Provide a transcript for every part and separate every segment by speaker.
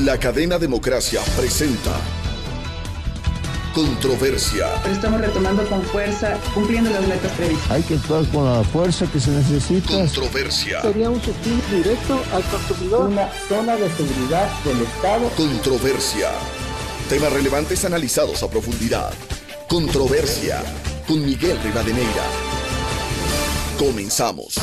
Speaker 1: La cadena Democracia presenta Controversia.
Speaker 2: Pero estamos retomando con fuerza, cumpliendo las metas previstas.
Speaker 3: Hay que actuar con la fuerza que se necesita.
Speaker 1: Controversia.
Speaker 4: Sería un subsidio directo al consumidor.
Speaker 5: Una zona de seguridad del Estado.
Speaker 1: Controversia. Temas relevantes analizados a profundidad. Controversia. Con Miguel Rivadeneira. Comenzamos.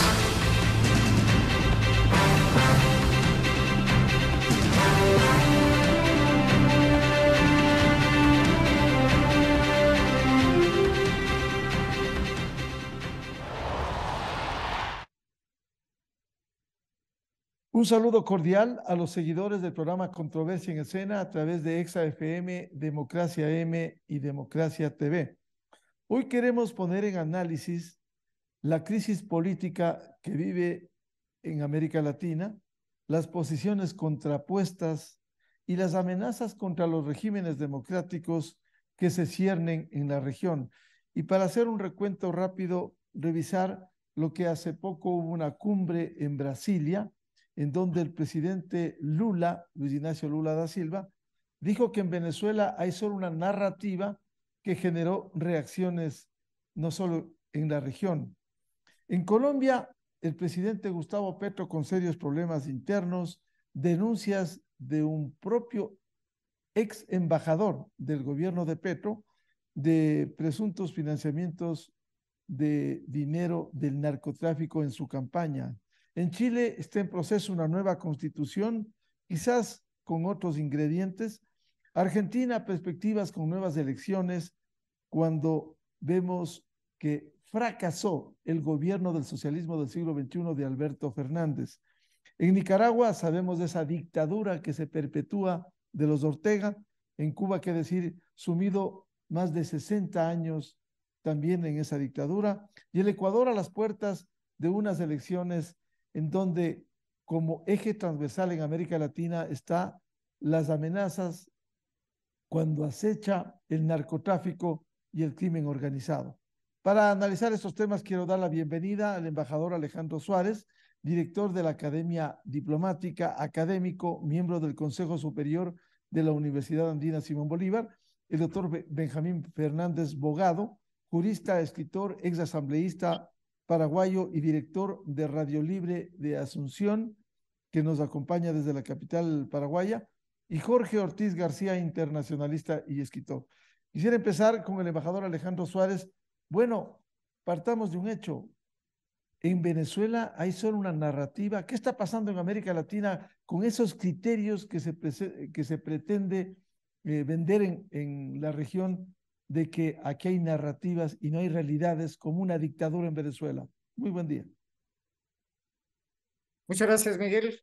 Speaker 6: Un saludo cordial a los seguidores del programa Controversia en Escena a través de Exa FM, Democracia M y Democracia TV. Hoy queremos poner en análisis la crisis política que vive en América Latina, las posiciones contrapuestas y las amenazas contra los regímenes democráticos que se ciernen en la región. Y para hacer un recuento rápido, revisar lo que hace poco hubo una cumbre en Brasilia, en donde el presidente Lula, Luis Ignacio Lula da Silva, dijo que en Venezuela hay solo una narrativa que generó reacciones no solo en la región. En Colombia, el presidente Gustavo Petro, con serios problemas internos, denuncias de un propio ex embajador del gobierno de Petro de presuntos financiamientos de dinero del narcotráfico en su campaña. En Chile está en proceso una nueva constitución, quizás con otros ingredientes. Argentina, perspectivas con nuevas elecciones, cuando vemos que fracasó el gobierno del socialismo del siglo XXI de Alberto Fernández. En Nicaragua sabemos de esa dictadura que se perpetúa de los Ortega. En Cuba, qué decir, sumido más de 60 años también en esa dictadura. Y el Ecuador a las puertas de unas elecciones en donde como eje transversal en América Latina está las amenazas cuando acecha el narcotráfico y el crimen organizado. Para analizar estos temas quiero dar la bienvenida al embajador Alejandro Suárez, director de la Academia Diplomática, académico, miembro del Consejo Superior de la Universidad Andina Simón Bolívar, el doctor Benjamín Fernández Bogado, jurista, escritor, exasambleísta paraguayo y director de Radio Libre de Asunción, que nos acompaña desde la capital paraguaya, y Jorge Ortiz García, internacionalista y escritor. Quisiera empezar con el embajador Alejandro Suárez. Bueno, partamos de un hecho. En Venezuela hay solo una narrativa. ¿Qué está pasando en América Latina con esos criterios que se pretende vender en la región de que aquí hay narrativas y no hay realidades, como una dictadura en Venezuela? Muy buen día.
Speaker 4: Muchas gracias, Miguel.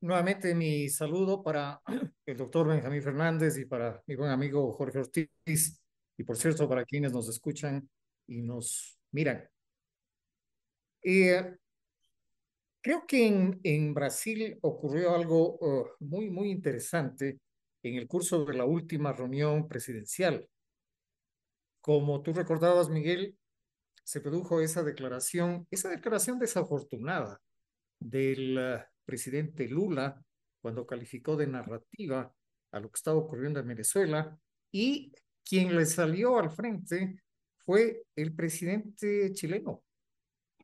Speaker 4: Nuevamente mi saludo para el doctor Benjamín Fernández y para mi buen amigo Jorge Ortiz, y por cierto para quienes nos escuchan y nos miran. Creo que en Brasil ocurrió algo muy interesante en el curso de la última reunión presidencial. Como tú recordabas, Miguel, se produjo esa declaración desafortunada del presidente Lula cuando calificó de narrativa a lo que estaba ocurriendo en Venezuela, y quien le salió al frente fue el presidente chileno.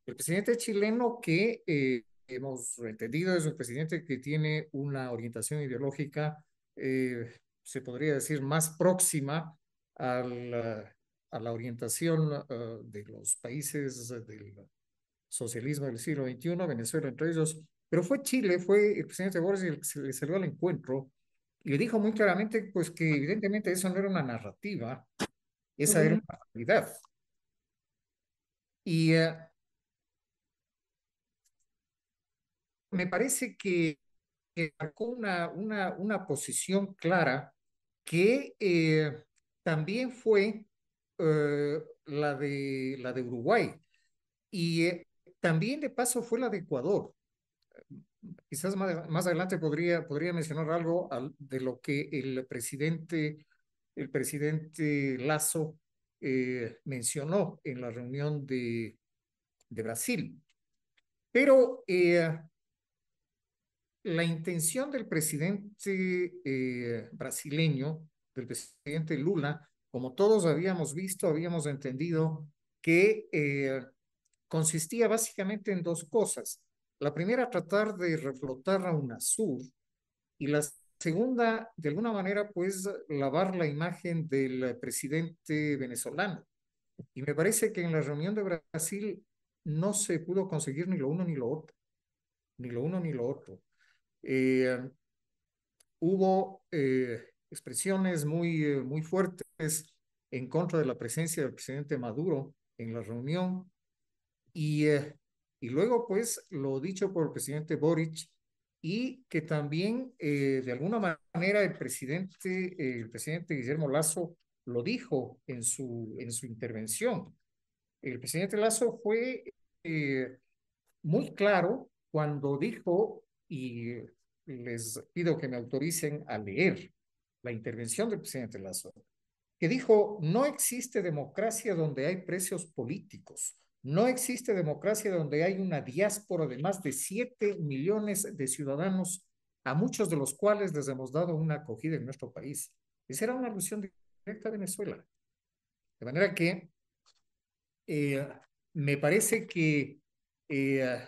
Speaker 4: El presidente chileno que hemos entendido es un presidente que tiene una orientación ideológica, se podría decir, más próxima al a la orientación de los países del socialismo del siglo XXI, Venezuela entre ellos, pero fue Chile, fue el presidente Boris el que se le salió al encuentro y le dijo muy claramente pues que evidentemente eso no era una narrativa, esa era una realidad. Y me parece que marcó una posición clara que también fue la de Uruguay, y también de paso fue la de Ecuador. Quizás más adelante podría mencionar algo de lo que el presidente Lasso mencionó en la reunión de Brasil. Pero la intención del presidente brasileño, del presidente Lula, como todos habíamos visto, habíamos entendido que consistía básicamente en dos cosas. La primera, tratar de reflotar a UNASUR, y la segunda, de alguna manera, pues lavar la imagen del presidente venezolano. Y me parece que en la reunión de Brasil no se pudo conseguir ni lo uno ni lo otro, ni lo uno ni lo otro. Eh, Hubo expresiones muy fuertes en contra de la presencia del presidente Maduro en la reunión y luego pues lo dicho por el presidente Boric y que también de alguna manera el presidente Guillermo Lasso lo dijo en su intervención. El presidente Lasso fue eh, muy claro cuando dijo, y les pido que me autoricen a leer la intervención del presidente Lasso, que dijo, no existe democracia donde hay presos políticos, no existe democracia donde hay una diáspora de más de 7 millones de ciudadanos, a muchos de los cuales les hemos dado una acogida en nuestro país. Esa era una alusión directa a Venezuela. De manera que eh, me parece que eh,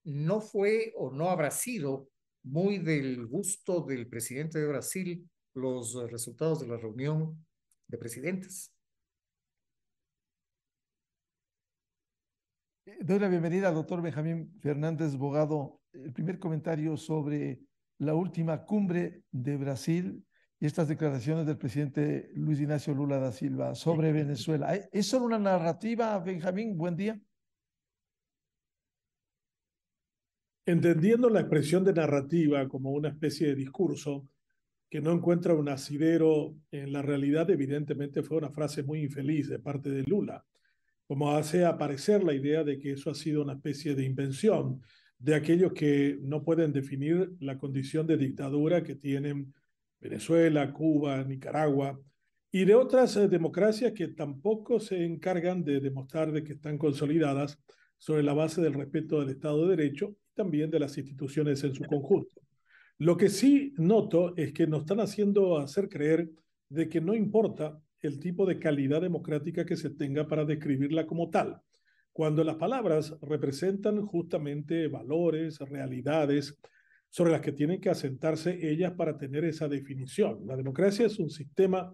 Speaker 4: no fue o no habrá sido muy del gusto del presidente de Brasil los resultados de la reunión de presidentes.
Speaker 6: Doy la bienvenida al doctor Benjamín Fernández Bogado. El primer comentario sobre la última cumbre de Brasil y estas declaraciones del presidente Luis Ignacio Lula da Silva sobre Venezuela. ¿Es solo una narrativa, Benjamín? Buen día.
Speaker 7: Entendiendo la expresión de narrativa como una especie de discurso que no encuentra un asidero en la realidad, evidentemente fue una frase muy infeliz de parte de Lula, como hace aparecer la idea de que eso ha sido una especie de invención de aquellos que no pueden definir la condición de dictadura que tienen Venezuela, Cuba, Nicaragua y de otras democracias que tampoco se encargan de demostrar de que están consolidadas sobre la base del respeto del Estado de Derecho y también de las instituciones en su conjunto. Lo que sí noto es que nos están haciendo hacer creer de que no importa el tipo de calidad democrática que se tenga para describirla como tal, cuando las palabras representan justamente valores, realidades sobre las que tienen que asentarse ellas para tener esa definición. La democracia es un sistema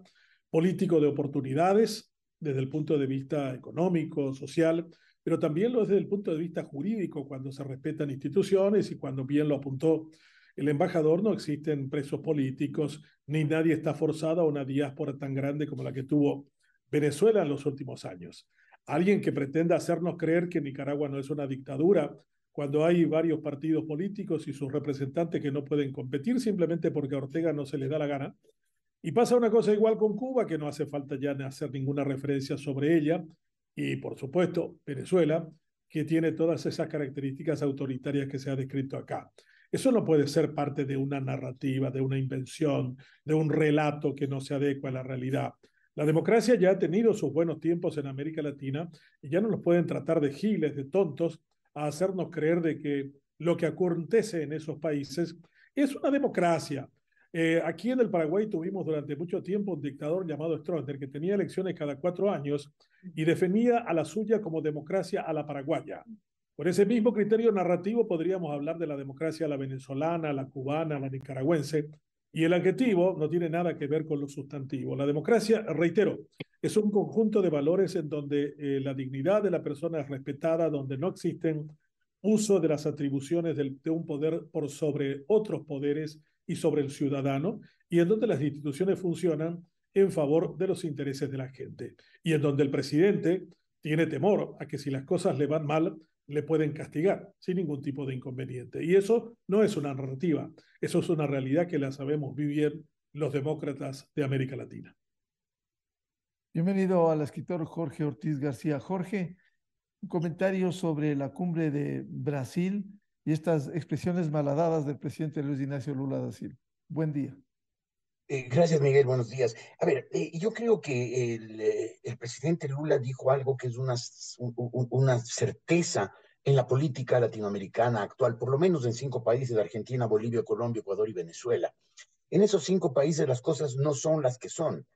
Speaker 7: político de oportunidades desde el punto de vista económico, social, pero también lo es desde el punto de vista jurídico, cuando se respetan instituciones y cuando bien lo apuntó el embajador, no existen presos políticos, ni nadie está forzado a una diáspora tan grande como la que tuvo Venezuela en los últimos años. Alguien que pretenda hacernos creer que Nicaragua no es una dictadura, cuando hay varios partidos políticos y sus representantes que no pueden competir simplemente porque a Ortega no se le da la gana. Y pasa una cosa igual con Cuba, que no hace falta ya hacer ninguna referencia sobre ella. Y por supuesto, Venezuela, que tiene todas esas características autoritarias que se ha descrito acá. Eso no puede ser parte de una narrativa, de una invención, de un relato que no se adecua a la realidad. La democracia ya ha tenido sus buenos tiempos en América Latina y ya no nos pueden tratar de giles, de tontos, a hacernos creer de que lo que acontece en esos países es una democracia. Aquí en el Paraguay tuvimos durante mucho tiempo un dictador llamado Stroessner que tenía elecciones cada 4 años y definía a la suya como democracia a la paraguaya. Por ese mismo criterio narrativo podríamos hablar de la democracia a la venezolana, a la cubana, a la nicaragüense, y el adjetivo no tiene nada que ver con lo sustantivo. La democracia, reitero, es un conjunto de valores en donde la dignidad de la persona es respetada, donde no existen uso de las atribuciones de un poder por sobre otros poderes y sobre el ciudadano, y en donde las instituciones funcionan en favor de los intereses de la gente, y en donde el presidente tiene temor a que si las cosas le van mal, le pueden castigar sin ningún tipo de inconveniente. Y eso no es una narrativa, eso es una realidad que la sabemos vivir los demócratas de América Latina.
Speaker 6: Bienvenido al escritor Jorge Ortiz García. Jorge, un comentario sobre la cumbre de Brasil y estas expresiones malhadadas del presidente Luis Ignacio Lula da Silva. Buen día.
Speaker 8: Gracias, Miguel. Buenos días. A ver, yo creo que el presidente Lula dijo algo que es una certeza en la política latinoamericana actual, por lo menos en 5 países: Argentina, Bolivia, Colombia, Ecuador y Venezuela. En esos 5 países las cosas no son las que son,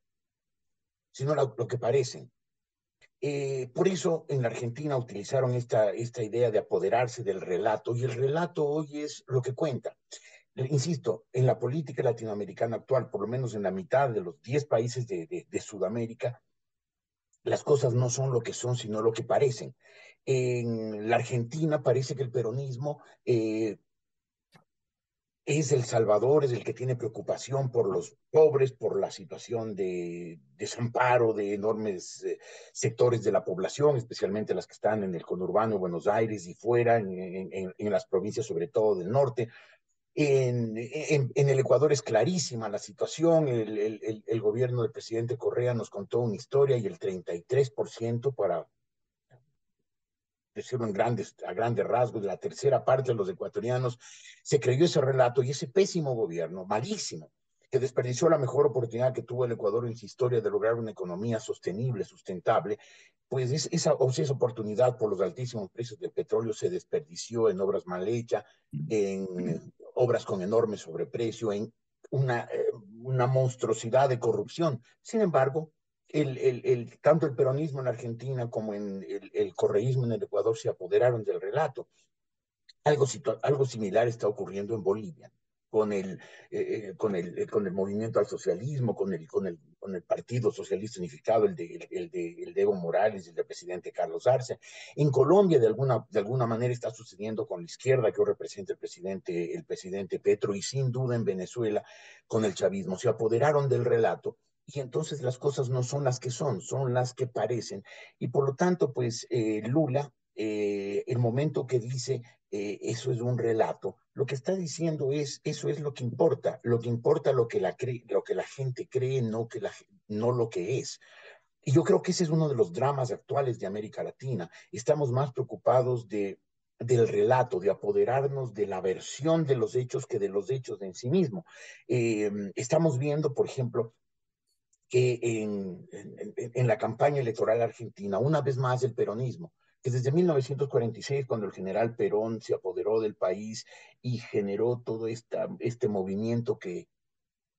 Speaker 8: sino lo que parecen. Por eso en la Argentina utilizaron esta idea de apoderarse del relato, y el relato hoy es lo que cuenta. Insisto, en la política latinoamericana actual, por lo menos en la mitad de los 10 países de Sudamérica, las cosas no son lo que son, sino lo que parecen. En la Argentina parece que el peronismo es el salvador, es el que tiene preocupación por los pobres, por la situación de desamparo de enormes sectores de la población, especialmente las que están en el conurbano de Buenos Aires y fuera, en las provincias sobre todo del norte. En el Ecuador es clarísima la situación. El gobierno del presidente Correa nos contó una historia, y el 33%, para decirlo a grandes rasgos, la tercera parte de los ecuatorianos se creyó ese relato, y ese pésimo gobierno, malísimo, que desperdició la mejor oportunidad que tuvo el Ecuador en su historia de lograr una economía sostenible, sustentable. Pues esa oportunidad, por los altísimos precios del petróleo, se desperdició en obras mal hechas, en obras con enorme sobreprecio, en una monstruosidad de corrupción. Sin embargo, tanto el peronismo en Argentina como el correísmo en el Ecuador se apoderaron del relato. Algo similar está ocurriendo en Bolivia, con el movimiento al socialismo, con el Partido Socialista Unificado, el de Evo Morales y el del presidente Carlos Arce. En Colombia, de alguna manera, está sucediendo con la izquierda que hoy representa el presidente Petro, y sin duda en Venezuela con el chavismo. Se apoderaron del relato, y entonces las cosas no son las que son las que parecen. Y por lo tanto, pues Lula, el momento que dice eso es un relato, lo que está diciendo es: eso es lo que importa, lo que la gente cree, no lo que es. Y yo creo que ese es uno de los dramas actuales de América Latina. Estamos más preocupados del relato, de apoderarnos de la versión de los hechos que de los hechos en sí mismo. Estamos viendo, por ejemplo, que en la campaña electoral argentina, una vez más el peronismo, que desde 1946, cuando el general Perón se apoderó del país y generó todo este movimiento que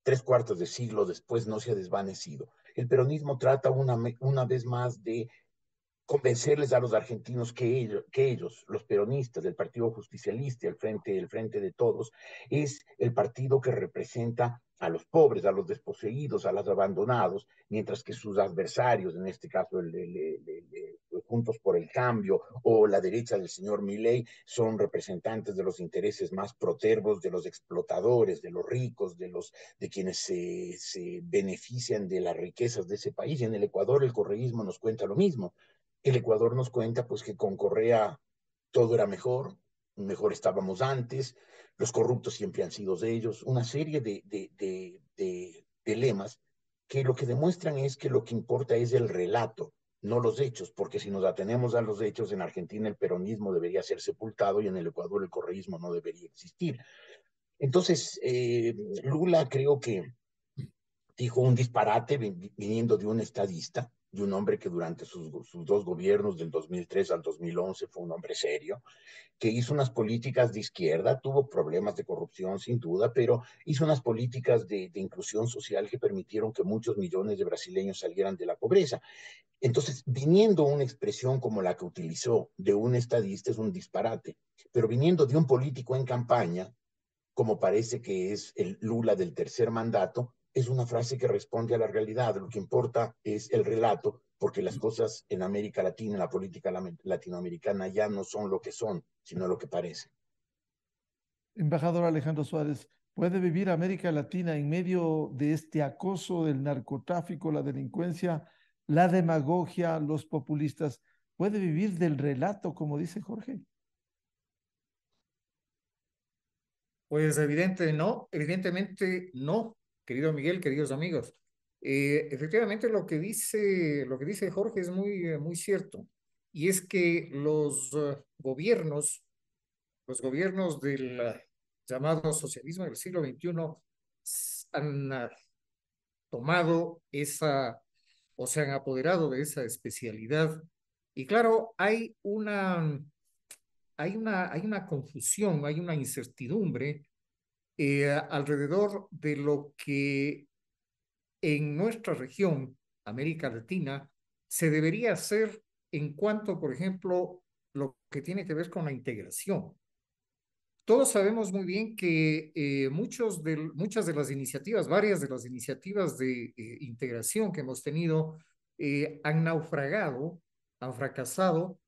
Speaker 8: 3/4 de siglo después no se ha desvanecido, el peronismo trata una vez más de convencerles a los argentinos que ellos, los peronistas del Partido Justicialista, el frente de Todos, es el partido que representa a los pobres, a los desposeídos, a los abandonados, mientras que sus adversarios, en este caso Juntos por el Cambio o la derecha del señor Milei, son representantes de los intereses más protervos, de los explotadores, de los ricos, de quienes se benefician de las riquezas de ese país. Y en el Ecuador el correísmo nos cuenta lo mismo. El Ecuador nos cuenta pues que con Correa todo era mejor estábamos antes, los corruptos siempre han sido de ellos, una serie de lemas que lo que demuestran es que lo que importa es el relato, no los hechos, porque si nos atenemos a los hechos, en Argentina el peronismo debería ser sepultado y en el Ecuador el correísmo no debería existir. Entonces, Lula creo que dijo un disparate viniendo de un estadista, de un hombre que durante sus 2 gobiernos, del 2003 al 2011, fue un hombre serio, que hizo unas políticas de izquierda, tuvo problemas de corrupción sin duda, pero hizo unas políticas de inclusión social que permitieron que muchos millones de brasileños salieran de la pobreza. Entonces, viniendo una expresión como la que utilizó de un estadista es un disparate, pero viniendo de un político en campaña, como parece que es el Lula del tercer mandato, es una frase que responde a la realidad. Lo que importa es el relato, porque las cosas en América Latina, en la política latinoamericana, ya no son lo que son, sino lo que parecen.
Speaker 6: Embajador Alejandro Suárez, ¿puede vivir América Latina en medio de este acoso del narcotráfico, la delincuencia, la demagogia, los populistas? ¿Puede vivir del relato, como dice Jorge?
Speaker 4: Pues evidentemente no, querido Miguel, queridos amigos. Efectivamente lo que dice Jorge es muy cierto. Y es que los gobiernos del llamado socialismo del siglo XXI han tomado o se han apoderado de esa especialidad. Y claro, hay hay una confusión, hay una incertidumbre alrededor de lo que en nuestra región, América Latina, se debería hacer en cuanto, por ejemplo, lo que tiene que ver con la integración. Todos sabemos muy bien que muchas de las iniciativas, varias de las iniciativas de integración que hemos tenido han naufragado, han fracasado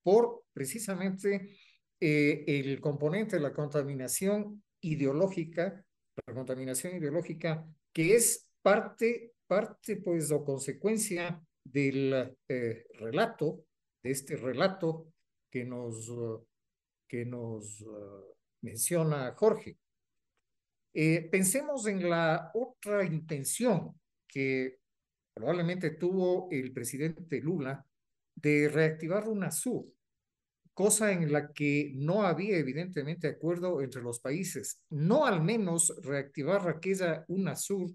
Speaker 4: por precisamente el componente de la contaminación ideológica que es parte pues o consecuencia del relato, de este relato que nos menciona Jorge. Pensemos en la otra intención que probablemente tuvo el presidente Lula de reactivar UNASUR, cosa en la que no había evidentemente acuerdo entre los países, no al menos reactivar aquella UNASUR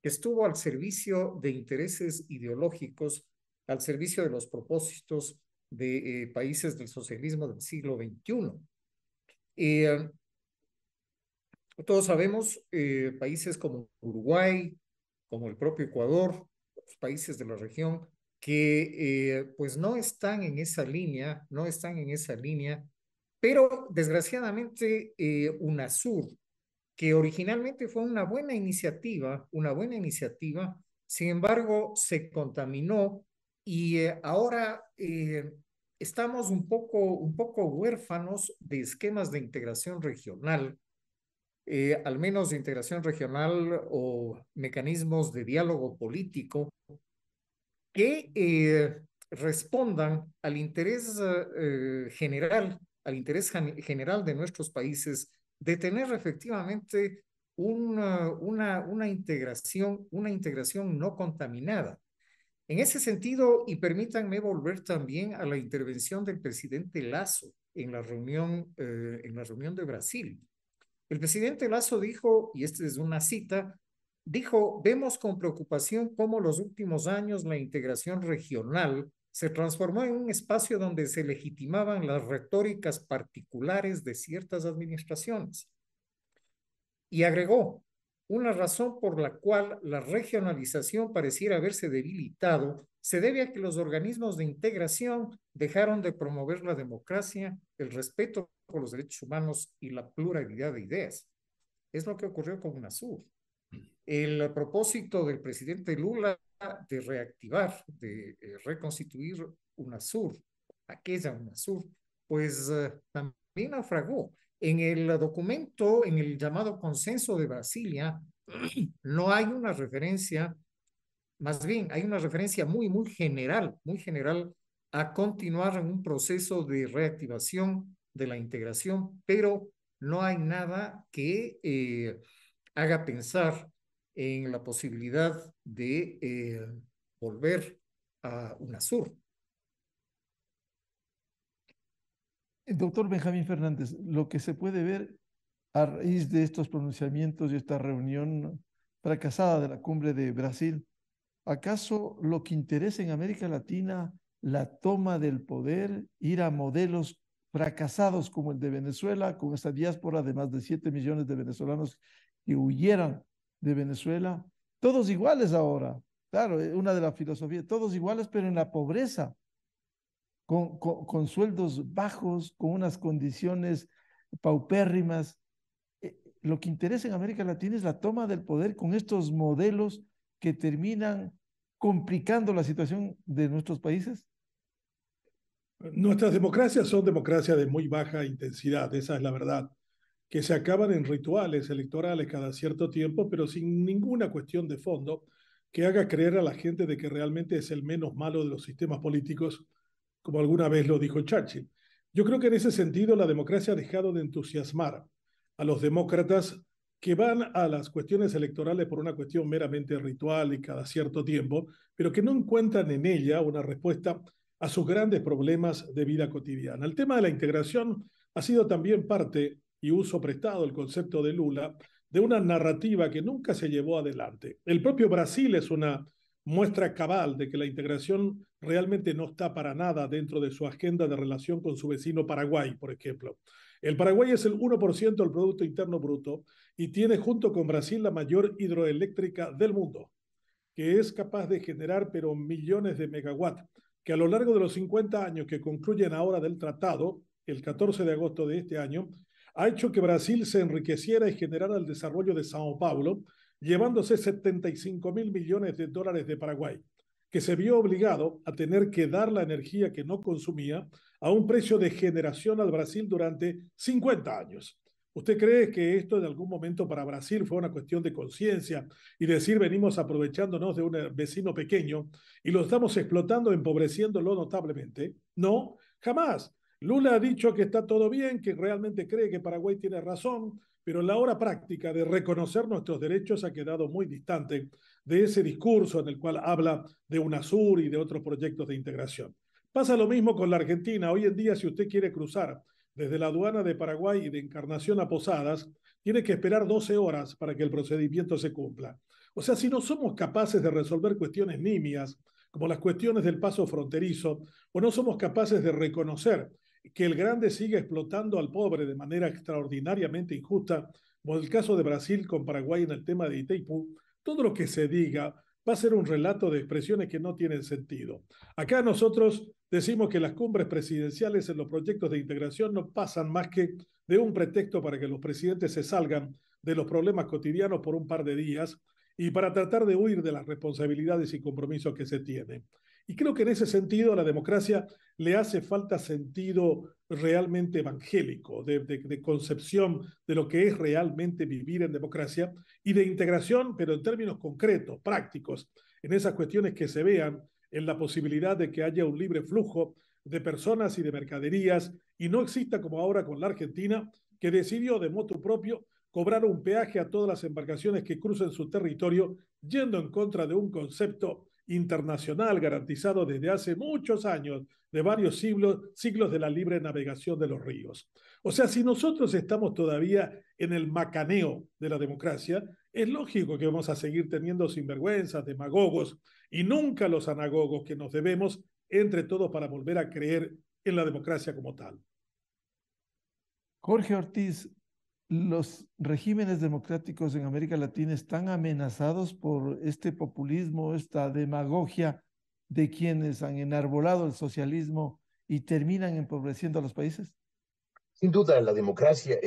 Speaker 4: que estuvo al servicio de intereses ideológicos, al servicio de los propósitos de países del socialismo del siglo XXI. Todos sabemos, países como Uruguay, como el propio Ecuador, los países de la región, que pues no están en esa línea, pero desgraciadamente UNASUR, que originalmente fue una buena iniciativa, sin embargo se contaminó y ahora estamos un poco huérfanos de esquemas de integración regional, al menos de integración regional o mecanismos de diálogo político que respondan al interés general, de nuestros países de tener efectivamente una integración no contaminada. En ese sentido, y permítanme volver también a la intervención del presidente Lasso en la reunión de Brasil. El presidente Lasso dijo, y esta es una cita, dijo: vemos con preocupación cómo los últimos años la integración regional se transformó en un espacio donde se legitimaban las retóricas particulares de ciertas administraciones. Y agregó: una razón por la cual la regionalización pareciera haberse debilitado se debe a que los organismos de integración dejaron de promover la democracia, el respeto por los derechos humanos y la pluralidad de ideas. Es lo que ocurrió con UNASUR. El propósito del presidente Lula de reactivar, de reconstituir UNASUR, aquella UNASUR, pues también naufragó. En el documento, en el llamado Consenso de Brasilia, no hay una referencia, más bien hay una referencia muy general a continuar en un proceso de reactivación de la integración, pero no hay nada que haga pensar en la posibilidad de volver a UNASUR.
Speaker 6: Doctor Benjamín Fernández, lo que se puede ver a raíz de estos pronunciamientos y esta reunión fracasada de la cumbre de Brasil, ¿acaso lo que interesa en América Latina, la toma del poder, ir a modelos fracasados como el de Venezuela, con esa diáspora de más de 7 millones de venezolanos que huyeran de Venezuela? Todos iguales ahora, claro, una de las filosofías, todos iguales, pero en la pobreza, con sueldos bajos, con unas condiciones paupérrimas. Lo que interesa en América Latina es la toma del poder con estos modelos que terminan complicando la situación de nuestros países.
Speaker 7: Nuestras democracias son democracias de muy baja intensidad, esa es la verdad, que se acaban en rituales electorales cada cierto tiempo, pero sin ninguna cuestión de fondo que haga creer a la gente de que realmente es el menos malo de los sistemas políticos, como alguna vez lo dijo Churchill. Yo creo que en ese sentido la democracia ha dejado de entusiasmar a los demócratas que van a las cuestiones electorales por una cuestión meramente ritual y cada cierto tiempo, pero que no encuentran en ella una respuesta a sus grandes problemas de vida cotidiana. El tema de la integración ha sido también parte y uso prestado el concepto de Lula de una narrativa que nunca se llevó adelante. El propio Brasil es una muestra cabal de que la integración realmente no está para nada dentro de su agenda de relación con su vecino Paraguay, por ejemplo. El Paraguay es el 1% del Producto Interno Bruto y tiene junto con Brasil la mayor hidroeléctrica del mundo, que es capaz de generar pero millones de megawatts, que a lo largo de los 50 años que concluyen ahora del tratado, el 14 de agosto de este año, ha hecho que Brasil se enriqueciera y generara el desarrollo de Sao Paulo, llevándose 75 mil millones de dólares de Paraguay, que se vio obligado a tener que dar la energía que no consumía a un precio de generación al Brasil durante 50 años. ¿Usted cree que esto en algún momento para Brasil fue una cuestión de conciencia y decir venimos aprovechándonos de un vecino pequeño y lo estamos explotando, empobreciéndolo notablemente? No, jamás. Lula ha dicho que está todo bien, que realmente cree que Paraguay tiene razón, pero la hora práctica de reconocer nuestros derechos ha quedado muy distante de ese discurso en el cual habla de UNASUR y de otros proyectos de integración. Pasa lo mismo con la Argentina. Hoy en día, si usted quiere cruzar desde la aduana de Paraguay y de Encarnación a Posadas, tiene que esperar 12 horas para que el procedimiento se cumpla. O sea, si no somos capaces de resolver cuestiones nimias, como las cuestiones del paso fronterizo, o no somos capaces de reconocer que el grande sigue explotando al pobre de manera extraordinariamente injusta, como el caso de Brasil con Paraguay en el tema de Itaipú, todo lo que se diga va a ser un relato de expresiones que no tienen sentido. Acá nosotros decimos que las cumbres presidenciales en los proyectos de integración no pasan más que de un pretexto para que los presidentes se salgan de los problemas cotidianos por un par de días y para tratar de huir de las responsabilidades y compromisos que se tienen. Y creo que en ese sentido a la democracia le hace falta sentido realmente evangélico, de concepción de lo que es realmente vivir en democracia y de integración, pero en términos concretos, prácticos, en esas cuestiones que se vean en la posibilidad de que haya un libre flujo de personas y de mercaderías y no exista como ahora con la Argentina, que decidió de motu propio cobrar un peaje a todas las embarcaciones que crucen su territorio, yendo en contra de un concepto internacional garantizado desde hace muchos años, de varios siglos de la libre navegación de los ríos. O sea, si nosotros estamos todavía en el macaneo de la democracia, es lógico que vamos a seguir teniendo sinvergüenzas, demagogos y nunca los anagogos que nos debemos entre todos para volver a creer en la democracia como tal.
Speaker 6: Jorge Ortiz, los regímenes democráticos en América Latina están amenazados por este populismo, esta demagogia de quienes han enarbolado el socialismo y terminan empobreciendo a los países.
Speaker 8: Sin duda, la democracia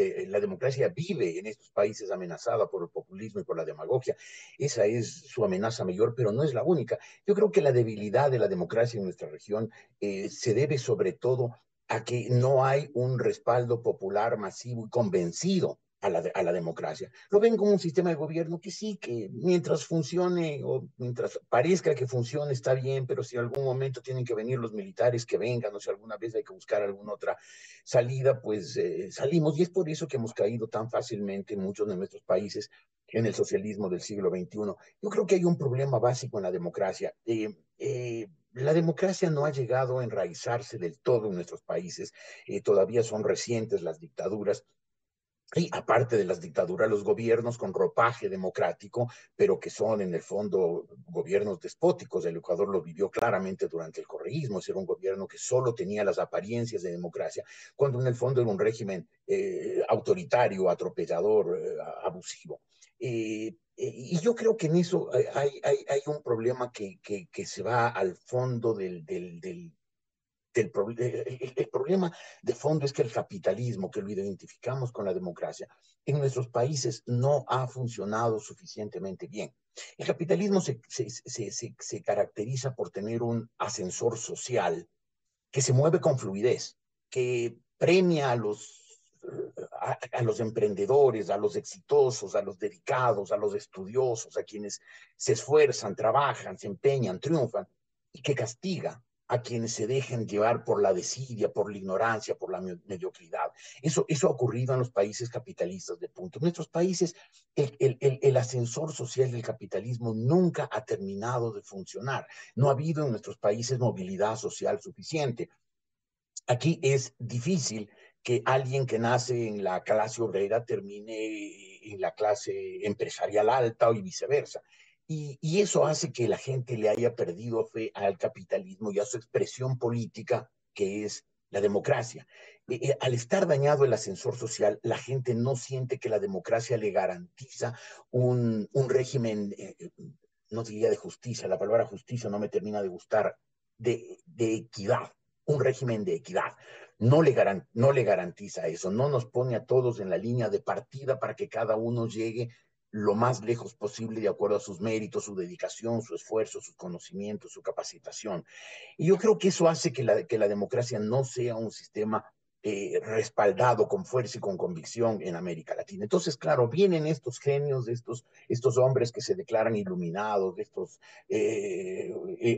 Speaker 8: vive en estos países amenazada por el populismo y por la demagogia. Esa es su amenaza mayor, pero no es la única. Yo creo que la debilidad de la democracia en nuestra región se debe sobre todo a que no hay un respaldo popular masivo y convencido a la democracia. Lo ven como un sistema de gobierno que sí, que mientras funcione o mientras parezca que funcione está bien, pero si en algún momento tienen que venir los militares, que vengan, o si alguna vez hay que buscar alguna otra salida, pues salimos. Y es por eso que hemos caído tan fácilmente en muchos de nuestros países en el socialismo del siglo XXI. Yo creo que hay un problema básico en la democracia. La democracia no ha llegado a enraizarse del todo en nuestros países. Todavía son recientes las dictaduras. Y aparte de las dictaduras, los gobiernos con ropaje democrático, pero que son en el fondo gobiernos despóticos. El Ecuador lo vivió claramente durante el correísmo. Era un gobierno que solo tenía las apariencias de democracia, cuando en el fondo era un régimen autoritario, atropellador, abusivo. Y yo creo que en eso hay un problema que se va al fondo del el problema de fondo es que el capitalismo, que lo identificamos con la democracia, en nuestros países no ha funcionado suficientemente bien. El capitalismo se caracteriza por tener un ascensor social que se mueve con fluidez, que premia a los emprendedores, a los exitosos, a los dedicados, a los estudiosos, a quienes se esfuerzan, trabajan, se empeñan, triunfan, y que castiga a quienes se dejen llevar por la desidia, por la ignorancia, por la mediocridad. Eso ha ocurrido en los países capitalistas de punto. En nuestros países, el ascensor social del capitalismo nunca ha terminado de funcionar. No ha habido en nuestros países movilidad social suficiente. Aquí es difícil que alguien que nace en la clase obrera termine en la clase empresarial alta y viceversa. Y eso hace que la gente le haya perdido fe al capitalismo y a su expresión política, que es la democracia. Al estar dañado el ascensor social, la gente no siente que la democracia le garantiza un régimen, no diría de justicia, la palabra justicia no me termina de gustar, de equidad, un régimen de equidad. No le garantiza eso, no nos pone a todos en la línea de partida para que cada uno llegue lo más lejos posible de acuerdo a sus méritos, su dedicación, su esfuerzo, sus conocimientos, su capacitación. Y yo creo que eso hace que la democracia no sea un sistema respaldado con fuerza y con convicción en América Latina. Entonces, claro, vienen estos genios, estos hombres que se declaran iluminados,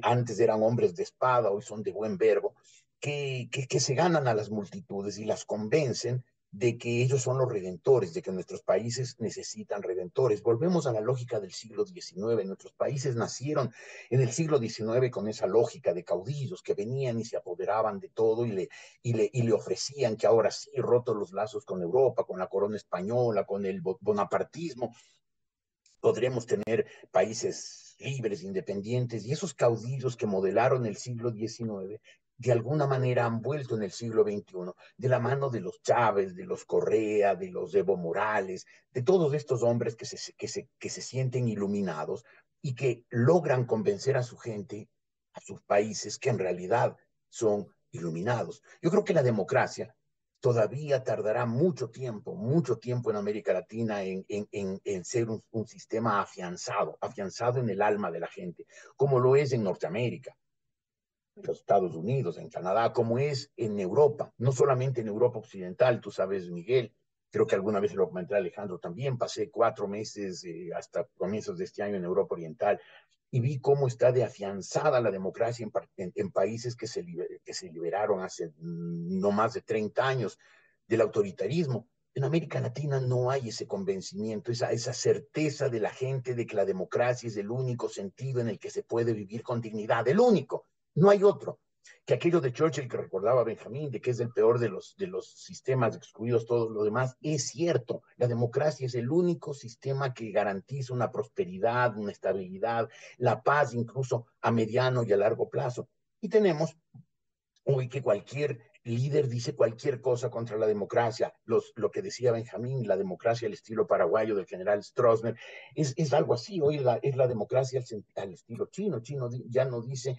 Speaker 8: antes eran hombres de espada, hoy son de buen verbo, que se ganan a las multitudes y las convencen de que ellos son los redentores, de que nuestros países necesitan redentores. Volvemos a la lógica del siglo XIX. Nuestros países nacieron en el siglo XIX con esa lógica de caudillos que venían y se apoderaban de todo y le ofrecían que ahora sí, rotos los lazos con Europa, con la corona española, con el bonapartismo, podremos tener países libres, independientes, y esos caudillos que modelaron el siglo XIX, de alguna manera han vuelto en el siglo XXI, de la mano de los Chávez, de los Correa, de los Evo Morales, de todos estos hombres que se sienten iluminados y que logran convencer a su gente, a sus países, que en realidad son iluminados. Yo creo que la democracia todavía tardará mucho tiempo en América Latina en ser un sistema afianzado en el alma de la gente, como lo es en Norteamérica, en los Estados Unidos, en Canadá, como es en Europa, no solamente en Europa Occidental, tú sabes, Miguel, creo que alguna vez lo comenté a Alejandro también, pasé 4 meses hasta comienzos de este año en Europa Oriental, y vi cómo está de afianzada la democracia en países que se liberaron hace no más de 30 años del autoritarismo. En América Latina no hay ese convencimiento, esa certeza de la gente de que la democracia es el único sentido en el que se puede vivir con dignidad, el único, no hay otro. Que aquello de Churchill que recordaba Benjamín, de que es el peor de los sistemas excluidos todos los demás, es cierto. La democracia es el único sistema que garantiza una prosperidad, una estabilidad, la paz incluso a mediano y a largo plazo. Y tenemos hoy que cualquier líder dice cualquier cosa contra la democracia. Lo que decía Benjamín, la democracia al estilo paraguayo del general Stroessner, es algo así. Hoy es la democracia al estilo chino. Chino ya no dice,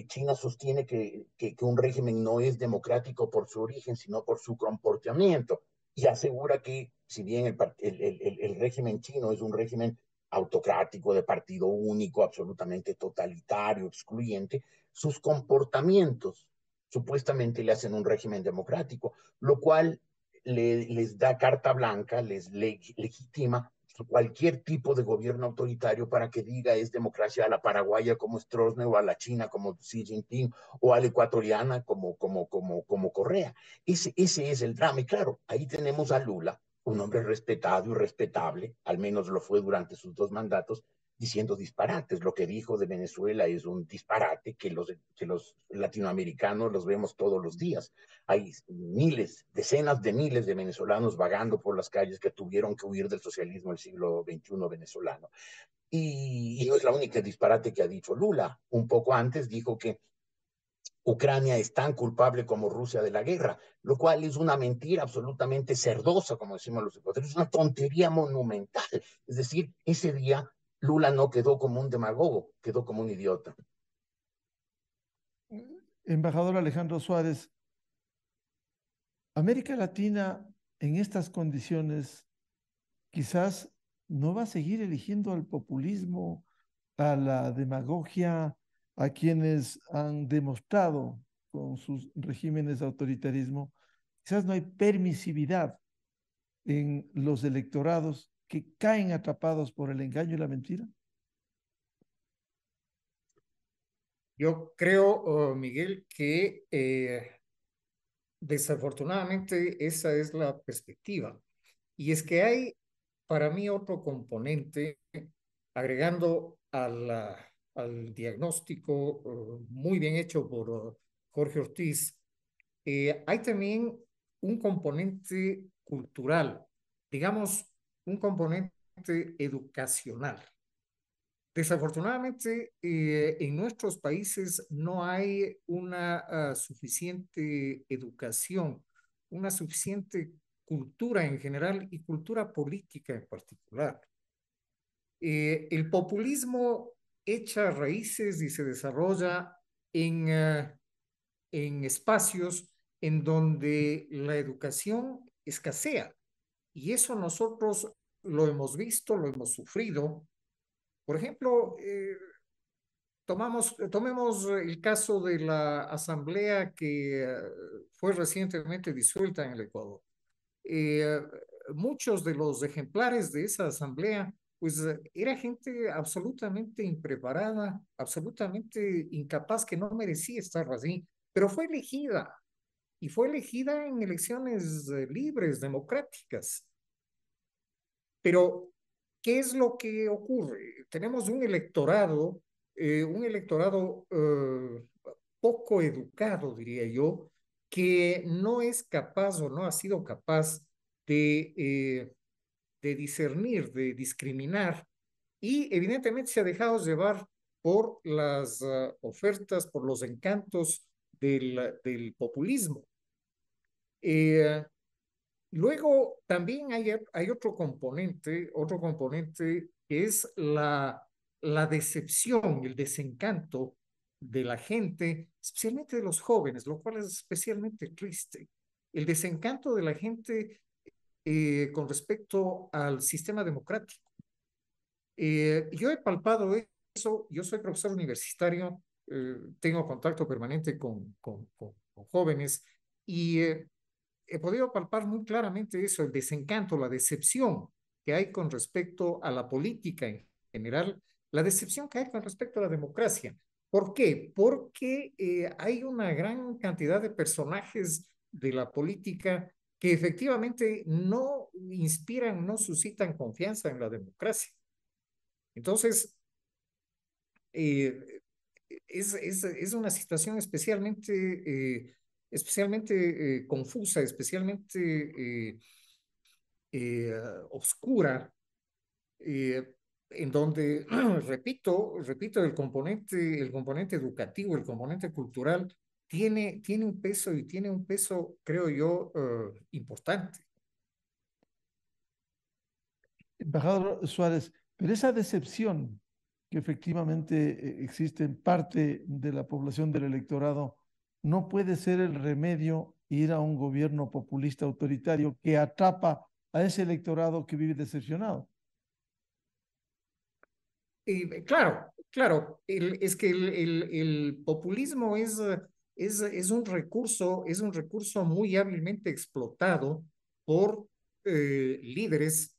Speaker 8: China sostiene que un régimen no es democrático por su origen, sino por su comportamiento. Y asegura que, si bien el régimen chino es un régimen autocrático, de partido único, absolutamente totalitario, excluyente, sus comportamientos supuestamente le hacen un régimen democrático, lo cual les da carta blanca, les legitima cualquier tipo de gobierno autoritario para que diga es democracia a la paraguaya como Stroessner o a la china como Xi Jinping o a la ecuatoriana como Correa. Ese es el drama. Y claro, ahí tenemos a Lula, un hombre respetado y respetable, al menos lo fue durante sus 2 mandatos, diciendo disparates. Lo que dijo de Venezuela es un disparate que los latinoamericanos los vemos todos los días. Hay decenas de miles de venezolanos vagando por las calles que tuvieron que huir del socialismo del siglo XXI venezolano. Y no es la única disparate que ha dicho Lula. Un poco antes dijo que Ucrania es tan culpable como Rusia de la guerra, lo cual es una mentira absolutamente cerdosa, como decimos los ecuatorianos, es una tontería monumental. Es decir, ese día Lula no quedó como un demagogo, quedó como un idiota.
Speaker 6: Embajador Alejandro Suárez, América Latina en estas condiciones quizás no va a seguir eligiendo al populismo, a la demagogia, a quienes han demostrado con sus regímenes de autoritarismo. Quizás no hay permisividad en los electorados que caen atrapados por el engaño y la mentira.
Speaker 4: Yo creo, Miguel, que desafortunadamente esa es la perspectiva. Y es que hay para mí otro componente, agregando al diagnóstico muy bien hecho por Jorge Ortiz, hay también un componente cultural, digamos, un componente educacional. Desafortunadamente, en nuestros países no hay una suficiente educación, una suficiente cultura en general y cultura política en particular. El populismo echa raíces y se desarrolla en espacios en donde la educación escasea. Y eso nosotros lo hemos visto, lo hemos sufrido. Por ejemplo, tomemos el caso de la asamblea que fue recientemente disuelta en el Ecuador. Eh, Muchos de los ejemplares de esa asamblea, pues era gente absolutamente impreparada, absolutamente incapaz, que no merecía estar así, pero fue elegida y fue elegida en elecciones libres, democráticas. Pero, ¿qué es lo que ocurre? Tenemos un electorado poco educado, diría yo, que no es capaz o no ha sido capaz de, eh, de discernir, de discriminar, y evidentemente se ha dejado llevar por las ofertas, por los encantos del populismo. Eh, Luego también hay otro componente que es la decepción, el desencanto de la gente, especialmente de los jóvenes, lo cual es especialmente triste. El desencanto de la gente con respecto al sistema democrático. Yo he palpado eso, yo soy profesor universitario, tengo contacto permanente con jóvenes y he podido palpar muy claramente eso, el desencanto, la decepción que hay con respecto a la política en general, la decepción que hay con respecto a la democracia. ¿Por qué? Porque hay una gran cantidad de personajes de la política que efectivamente no inspiran, no suscitan confianza en la democracia. Entonces, eh, es una situación especialmente confusa, especialmente oscura, en donde, repito, el componente educativo, el componente cultural, tiene un peso y tiene un peso, creo yo, importante.
Speaker 6: Embajador Suárez, pero esa decepción que efectivamente existe en parte de la población del electorado no puede ser el remedio ir a un gobierno populista autoritario que atrapa a ese electorado que vive decepcionado.
Speaker 4: Claro, es que el populismo es un recurso muy hábilmente explotado por líderes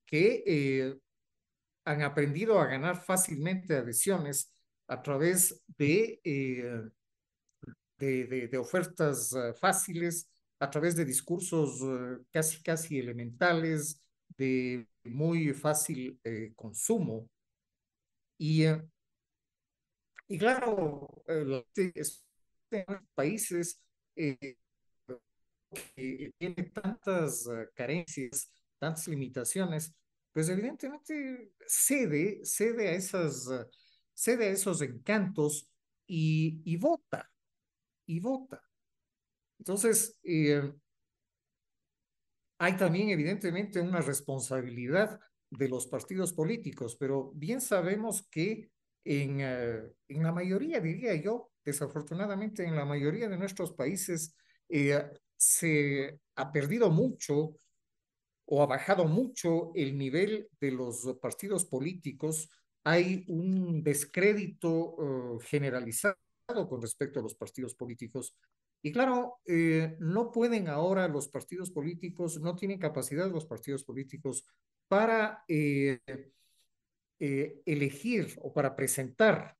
Speaker 4: que han aprendido a ganar fácilmente adhesiones a través de ofertas fáciles, a través de discursos casi elementales, de muy fácil consumo. Y, eh, y claro, en países que tiene tantas carencias, tantas limitaciones, pues evidentemente cede a esos encantos y vota, y vota. Entonces, hay también evidentemente una responsabilidad de los partidos políticos, pero bien sabemos que en la mayoría, diría yo, desafortunadamente en la mayoría de nuestros países, se ha perdido mucho o ha bajado mucho el nivel de los partidos políticos. Hay un descrédito generalizado con respecto a los partidos políticos. Y claro, no pueden ahora los partidos políticos, no tienen capacidad los partidos políticos para elegir o para presentar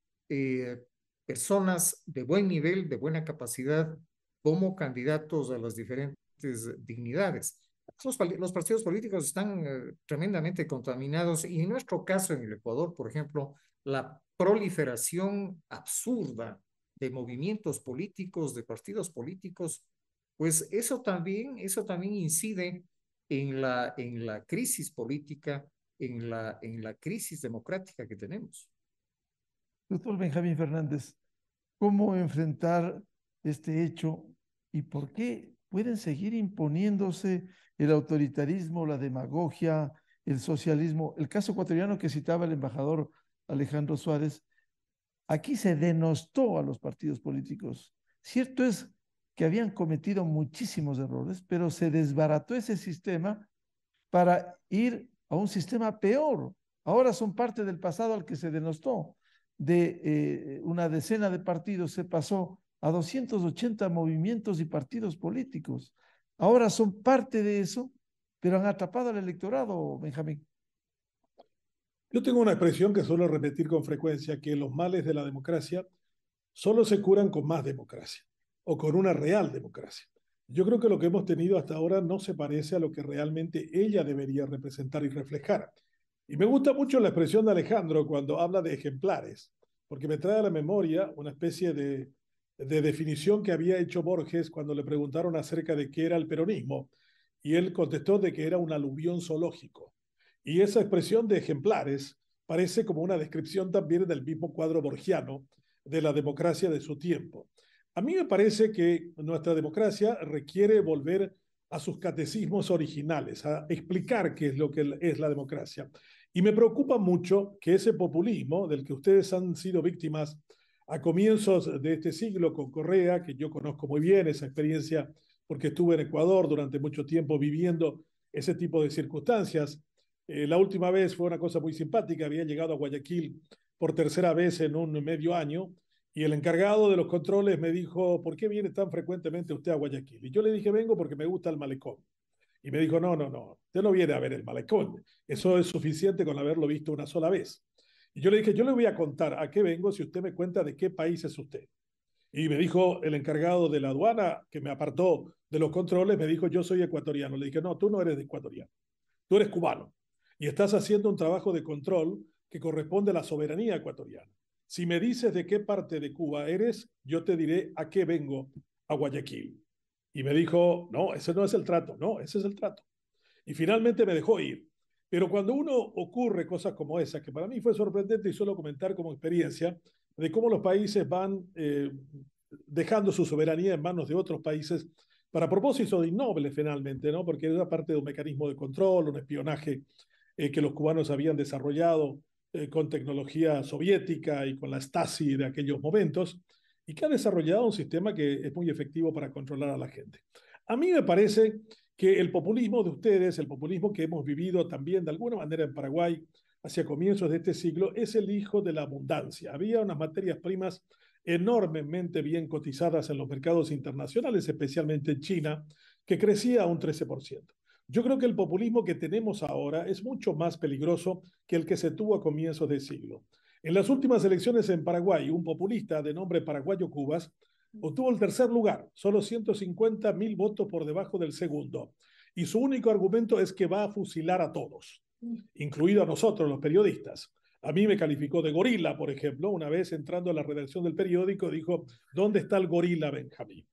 Speaker 4: personas de buen nivel, de buena capacidad, como candidatos a las diferentes dignidades. Los partidos políticos están tremendamente contaminados y en nuestro caso, en el Ecuador, por ejemplo, la proliferación absurda de movimientos políticos, de partidos políticos, pues eso también incide en la crisis política en la crisis democrática que tenemos.
Speaker 6: Doctor Benjamín Fernández, ¿cómo enfrentar este hecho y por qué pueden seguir imponiéndose el autoritarismo, la demagogia, el socialismo? El caso ecuatoriano que citaba el embajador Alejandro Suárez, aquí se denostó a los partidos políticos. Cierto es que habían cometido muchísimos errores, pero se desbarató ese sistema para ir a un sistema peor. Ahora son parte del pasado al que se denostó. De una decena de partidos se pasó a 280 movimientos y partidos políticos. Ahora son parte de eso, pero han atrapado al electorado, Benjamín.
Speaker 7: Yo tengo una expresión que suelo repetir con frecuencia, que los males de la democracia solo se curan con más democracia o con una real democracia. Yo creo que lo que hemos tenido hasta ahora no se parece a lo que realmente ella debería representar y reflejar. Y me gusta mucho la expresión de Alejandro cuando habla de ejemplares, porque me trae a la memoria una especie de definición que había hecho Borges cuando le preguntaron acerca de qué era el peronismo, y él contestó de que era un aluvión zoológico. Y esa expresión de ejemplares parece como una descripción también del mismo cuadro borgiano de la democracia de su tiempo. A mí me parece que nuestra democracia requiere volver a sus catecismos originales, a explicar qué es lo que es la democracia. Y me preocupa mucho que ese populismo del que ustedes han sido víctimas a comienzos de este siglo con Correa, que yo conozco muy bien esa experiencia porque estuve en Ecuador durante mucho tiempo viviendo ese tipo de circunstancias. La última vez fue una cosa muy simpática, había llegado a Guayaquil por tercera vez en un medio año y el encargado de los controles me dijo, ¿por qué viene tan frecuentemente usted a Guayaquil? Y yo le dije, vengo porque me gusta el malecón. Y me dijo, no, usted no viene a ver el malecón, eso es suficiente con haberlo visto una sola vez. Y yo le dije, yo le voy a contar a qué vengo si usted me cuenta de qué país es usted. Y me dijo el encargado de la aduana, que me apartó de los controles, me dijo, yo soy ecuatoriano. Le dije, no, tú no eres ecuatoriano, tú eres cubano y estás haciendo un trabajo de control que corresponde a la soberanía ecuatoriana. Si me dices de qué parte de Cuba eres, yo te diré a qué vengo a Guayaquil. Y me dijo, no, ese no es el trato, no, ese es el trato. Y finalmente me dejó ir. Pero cuando uno ocurre cosas como esa, que para mí fue sorprendente y suelo comentar como experiencia, de cómo los países van dejando su soberanía en manos de otros países para propósitos innobles finalmente, ¿no? Porque era parte de un mecanismo de control, un espionaje que los cubanos habían desarrollado con tecnología soviética y con la Stasi de aquellos momentos, y que ha desarrollado un sistema que es muy efectivo para controlar a la gente. A mí me parece que el populismo de ustedes, el populismo que hemos vivido también de alguna manera en Paraguay hacia comienzos de este siglo, es el hijo de la abundancia. Había unas materias primas enormemente bien cotizadas en los mercados internacionales, especialmente en China, que crecía a un 13%. Yo creo que el populismo que tenemos ahora es mucho más peligroso que el que se tuvo a comienzos del siglo. En las últimas elecciones en Paraguay, un populista de nombre Paraguayo Cubas obtuvo el tercer lugar, solo 150.000 votos por debajo del segundo. Y su único argumento es que va a fusilar a todos, incluido a nosotros, los periodistas. A mí me calificó de gorila, por ejemplo, una vez entrando a la redacción del periódico, dijo, ¿dónde está el gorila, Benjamín?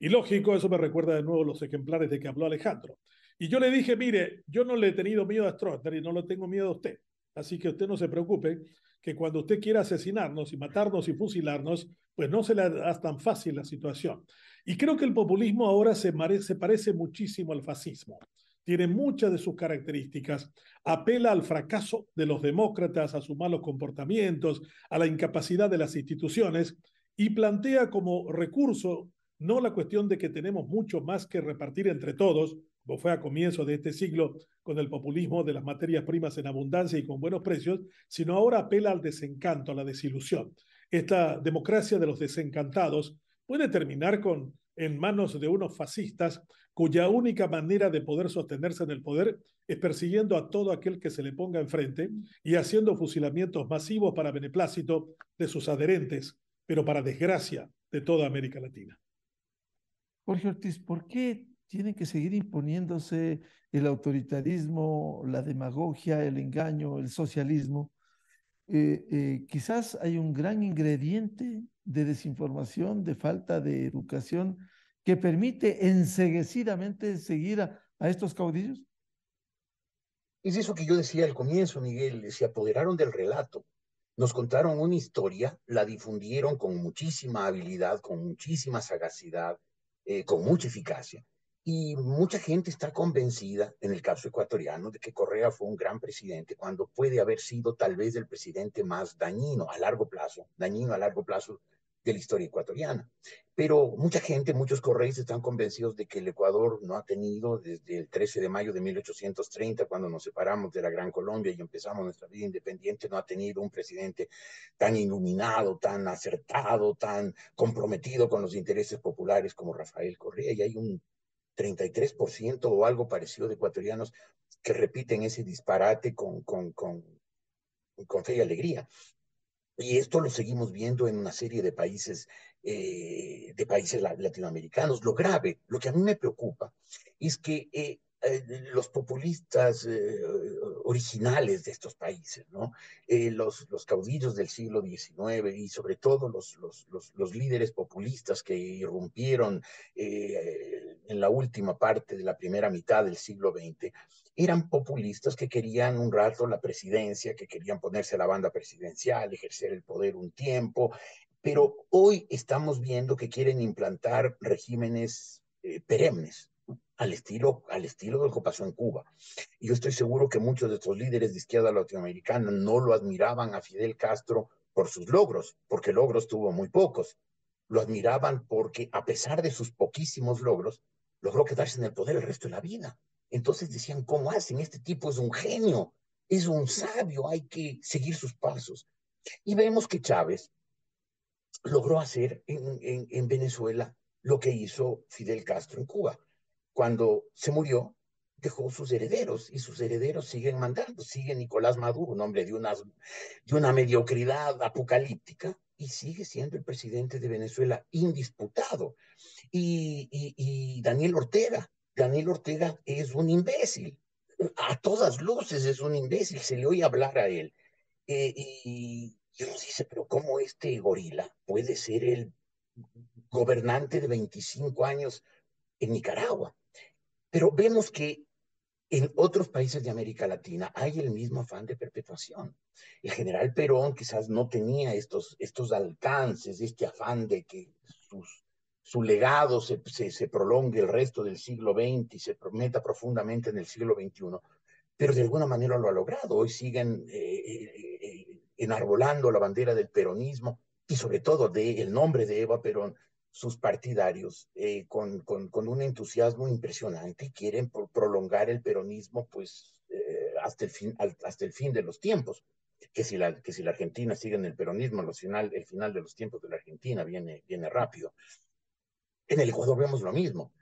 Speaker 7: Y lógico, eso me recuerda de nuevo los ejemplares de que habló Alejandro. Y yo le dije, mire, yo no le he tenido miedo a Stroessner y no le tengo miedo a usted. Así que usted no se preocupe, que cuando usted quiera asesinarnos y matarnos y fusilarnos, pues no se le hace tan fácil la situación. Y creo que el populismo ahora se parece muchísimo al fascismo. Tiene muchas de sus características. Apela al fracaso de los demócratas, a sus malos comportamientos, a la incapacidad de las instituciones y plantea como recurso no la cuestión de que tenemos mucho más que repartir entre todos, como fue a comienzos de este siglo con el populismo de las materias primas en abundancia y con buenos precios, sino ahora apela al desencanto, a la desilusión. Esta democracia de los desencantados puede terminar en manos de unos fascistas cuya única manera de poder sostenerse en el poder es persiguiendo a todo aquel que se le ponga enfrente y haciendo fusilamientos masivos para beneplácito de sus adherentes, pero para desgracia de toda América Latina.
Speaker 6: Jorge Ortiz, ¿por qué tienen que seguir imponiéndose el autoritarismo, la demagogia, el engaño, el socialismo? Quizás hay un gran ingrediente de desinformación, de falta de educación, que permite enceguecidamente seguir a estos caudillos.
Speaker 8: Es eso que yo decía al comienzo, Miguel, se apoderaron del relato, nos contaron una historia, la difundieron con muchísima habilidad, con muchísima sagacidad, con mucha eficacia. Y mucha gente está convencida, en el caso ecuatoriano, de que Correa fue un gran presidente, cuando puede haber sido tal vez el presidente más dañino a largo plazo de la historia ecuatoriana. Pero mucha gente, muchos correístas están convencidos de que el Ecuador no ha tenido desde el 13 de mayo de 1830, cuando nos separamos de la Gran Colombia y empezamos nuestra vida independiente, no ha tenido un presidente tan iluminado, tan acertado, tan comprometido con los intereses populares como Rafael Correa. Y hay un 33% o algo parecido de ecuatorianos que repiten ese disparate con fe y alegría. Y esto lo seguimos viendo en una serie de países latinoamericanos. Lo grave, lo que a mí me preocupa, es que los populistas originales de estos países, ¿no? Los caudillos del siglo XIX y sobre todo los líderes populistas que irrumpieron en la última parte de la primera mitad del siglo XX, eran populistas que querían un rato la presidencia, que querían ponerse a la banda presidencial, ejercer el poder un tiempo, pero hoy estamos viendo que quieren implantar regímenes perennes, al estilo de lo que pasó en Cuba. Y yo estoy seguro que muchos de estos líderes de izquierda latinoamericana no lo admiraban a Fidel Castro por sus logros, porque logros tuvo muy pocos. Lo admiraban porque, a pesar de sus poquísimos logros, logró quedarse en el poder el resto de la vida. Entonces decían, ¿cómo hacen? Este tipo es un genio, es un sabio, hay que seguir sus pasos. Y vemos que Chávez logró hacer en Venezuela lo que hizo Fidel Castro en Cuba. Cuando se murió, dejó sus herederos y sus herederos siguen mandando. Sigue Nicolás Maduro, un hombre de una mediocridad apocalíptica, y sigue siendo el presidente de Venezuela indisputado. Y Daniel Ortega es un imbécil. A todas luces es un imbécil, se le oye hablar a él. Y uno dice, pero ¿cómo este gorila puede ser el gobernante de 25 años en Nicaragua? Pero vemos que en otros países de América Latina hay el mismo afán de perpetuación. El general Perón quizás no tenía estos alcances, este afán de que su legado se prolongue el resto del siglo XX y se meta profundamente en el siglo XXI, pero de alguna manera lo ha logrado. Hoy siguen enarbolando la bandera del peronismo y sobre todo del nombre de Eva Perón, sus partidarios, con un entusiasmo impresionante, y quieren prolongar el peronismo pues hasta el fin de los tiempos. Que si la Argentina sigue en el peronismo, el final de los tiempos de la Argentina viene rápido. En el Ecuador vemos lo mismo.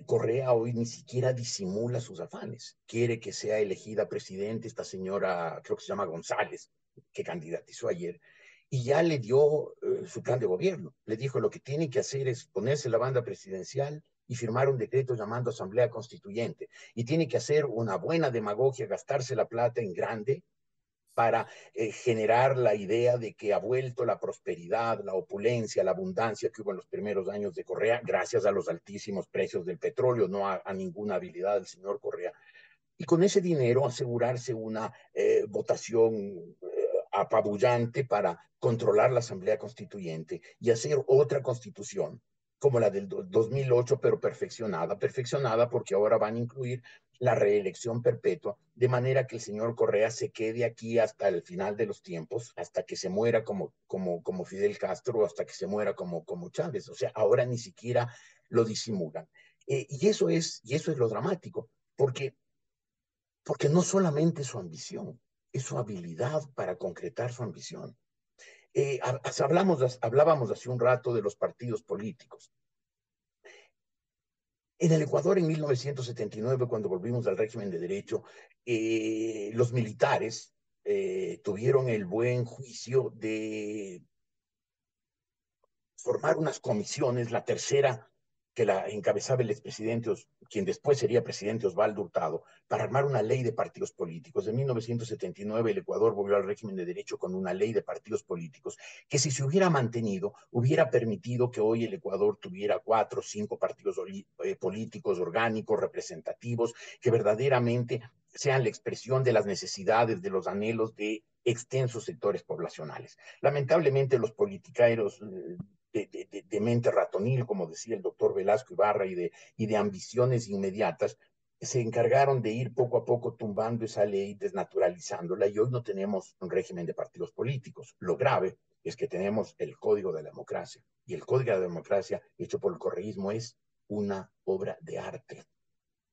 Speaker 8: Correa hoy ni siquiera disimula sus afanes. Quiere que sea elegida presidente esta señora, creo que se llama González, que candidatizó ayer, y ya le dio su plan de gobierno. Le dijo, lo que tiene que hacer es ponerse la banda presidencial y firmar un decreto llamando Asamblea Constituyente. Y tiene que hacer una buena demagogia, gastarse la plata en grande, para generar la idea de que ha vuelto la prosperidad, la opulencia, la abundancia que hubo en los primeros años de Correa, gracias a los altísimos precios del petróleo, no a ninguna habilidad del señor Correa. Y con ese dinero asegurarse una votación apabullante para controlar la Asamblea Constituyente y hacer otra constitución, como la del 2008, pero perfeccionada porque ahora van a incluir la reelección perpetua, de manera que el señor Correa se quede aquí hasta el final de los tiempos, hasta que se muera como Fidel Castro, hasta que se muera como Chávez. O sea, ahora ni siquiera lo disimulan. Y eso es lo dramático, porque no solamente su ambición, es su habilidad para concretar su ambición. Hablábamos hace un rato de los partidos políticos. En el Ecuador, en 1979, cuando volvimos al régimen de derecho, los militares tuvieron el buen juicio de formar unas comisiones, la tercera que la encabezaba el expresidente, quien después sería presidente, Osvaldo Hurtado, para armar una ley de partidos políticos. En 1979 el Ecuador volvió al régimen de derecho con una ley de partidos políticos que, si se hubiera mantenido, hubiera permitido que hoy el Ecuador tuviera 4 o 5 partidos políticos orgánicos, representativos, que verdaderamente sean la expresión de las necesidades, de los anhelos de extensos sectores poblacionales. Lamentablemente los politiqueros de mente ratonil, como decía el doctor Velasco Ibarra, y de ambiciones inmediatas, se encargaron de ir poco a poco tumbando esa ley, desnaturalizándola, y hoy no tenemos un régimen de partidos políticos. Lo grave es que tenemos el Código de la Democracia, y el Código de la Democracia hecho por el correísmo es una obra de arte,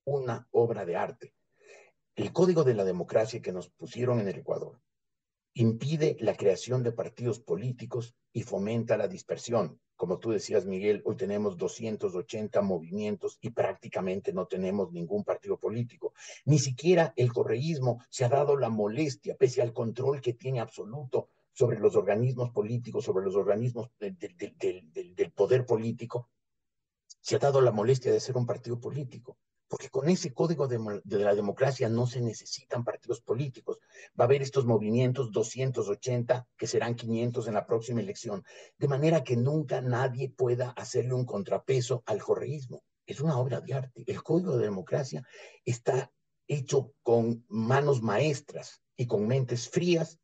Speaker 8: una obra de arte. El Código de la Democracia que nos pusieron en el Ecuador impide la creación de partidos políticos y fomenta la dispersión. Como tú decías, Miguel, hoy tenemos 280 movimientos y prácticamente no tenemos ningún partido político. Ni siquiera el correísmo se ha dado la molestia, pese al control que tiene absoluto sobre los organismos políticos, sobre los organismos del poder político, se ha dado la molestia de ser un partido político. Porque con ese código de la democracia no se necesitan partidos políticos. Va a haber estos movimientos 280, que serán 500 en la próxima elección, de manera que nunca nadie pueda hacerle un contrapeso al correísmo. Es una obra de arte. El código de democracia está hecho con manos maestras y con mentes frías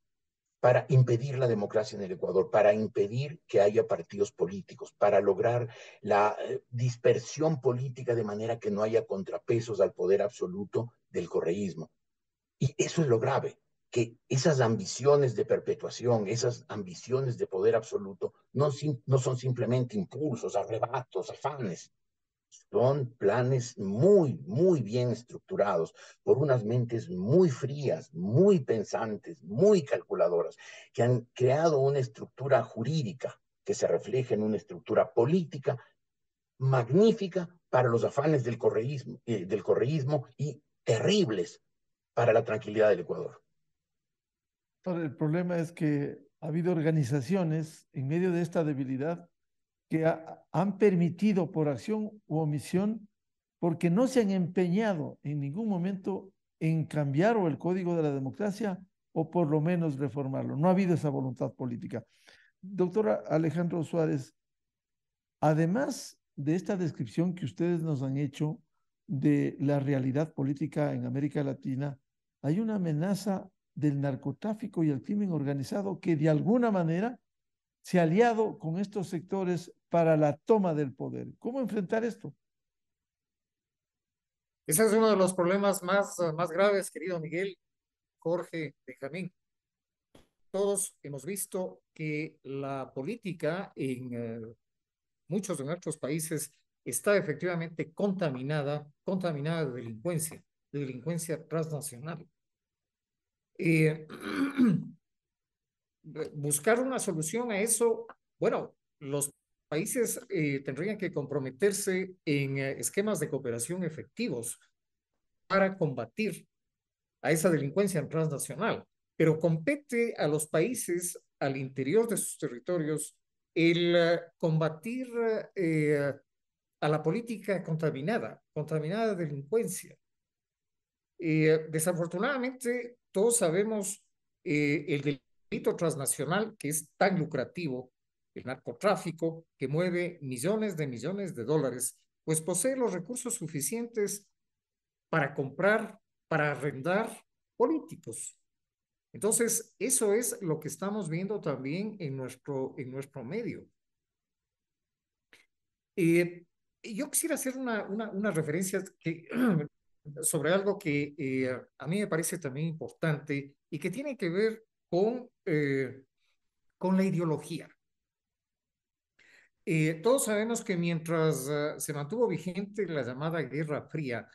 Speaker 8: para impedir la democracia en el Ecuador, para impedir que haya partidos políticos, para lograr la dispersión política de manera que no haya contrapesos al poder absoluto del correísmo. Y eso es lo grave, que esas ambiciones de perpetuación, esas ambiciones de poder absoluto, no son simplemente impulsos, arrebatos, afanes. Son planes muy, muy bien estructurados por unas mentes muy frías, muy pensantes, muy calculadoras, que han creado una estructura jurídica que se refleja en una estructura política magnífica para los afanes del correísmo y terribles para la tranquilidad del Ecuador.
Speaker 6: Ahora, el problema es que ha habido organizaciones en medio de esta debilidad que han permitido por acción u omisión, porque no se han empeñado en ningún momento en cambiar o el código de la democracia o por lo menos reformarlo. No ha habido esa voluntad política. Doctora Alejandro Suárez, además de esta descripción que ustedes nos han hecho de la realidad política en América Latina, hay una amenaza del narcotráfico y el crimen organizado que de alguna manera se ha aliado con estos sectores para la toma del poder. ¿Cómo enfrentar esto?
Speaker 4: Ese es uno de los problemas más graves, querido Miguel, Jorge, Benjamín. Todos hemos visto que la política en muchos de nuestros países está efectivamente contaminada de delincuencia transnacional. Buscar una solución a eso, bueno, los países tendrían que comprometerse en esquemas de cooperación efectivos para combatir a esa delincuencia transnacional, pero compete a los países al interior de sus territorios el combatir a la política contaminada de delincuencia. Desafortunadamente, todos sabemos el delito transnacional que es tan lucrativo, el narcotráfico, que mueve millones de dólares, pues posee los recursos suficientes para comprar, para arrendar políticos. Entonces, eso es lo que estamos viendo también en nuestro medio. Yo quisiera hacer una referencia sobre algo que a mí me parece también importante y que tiene que ver con la ideología. Todos sabemos que mientras se mantuvo vigente la llamada Guerra Fría,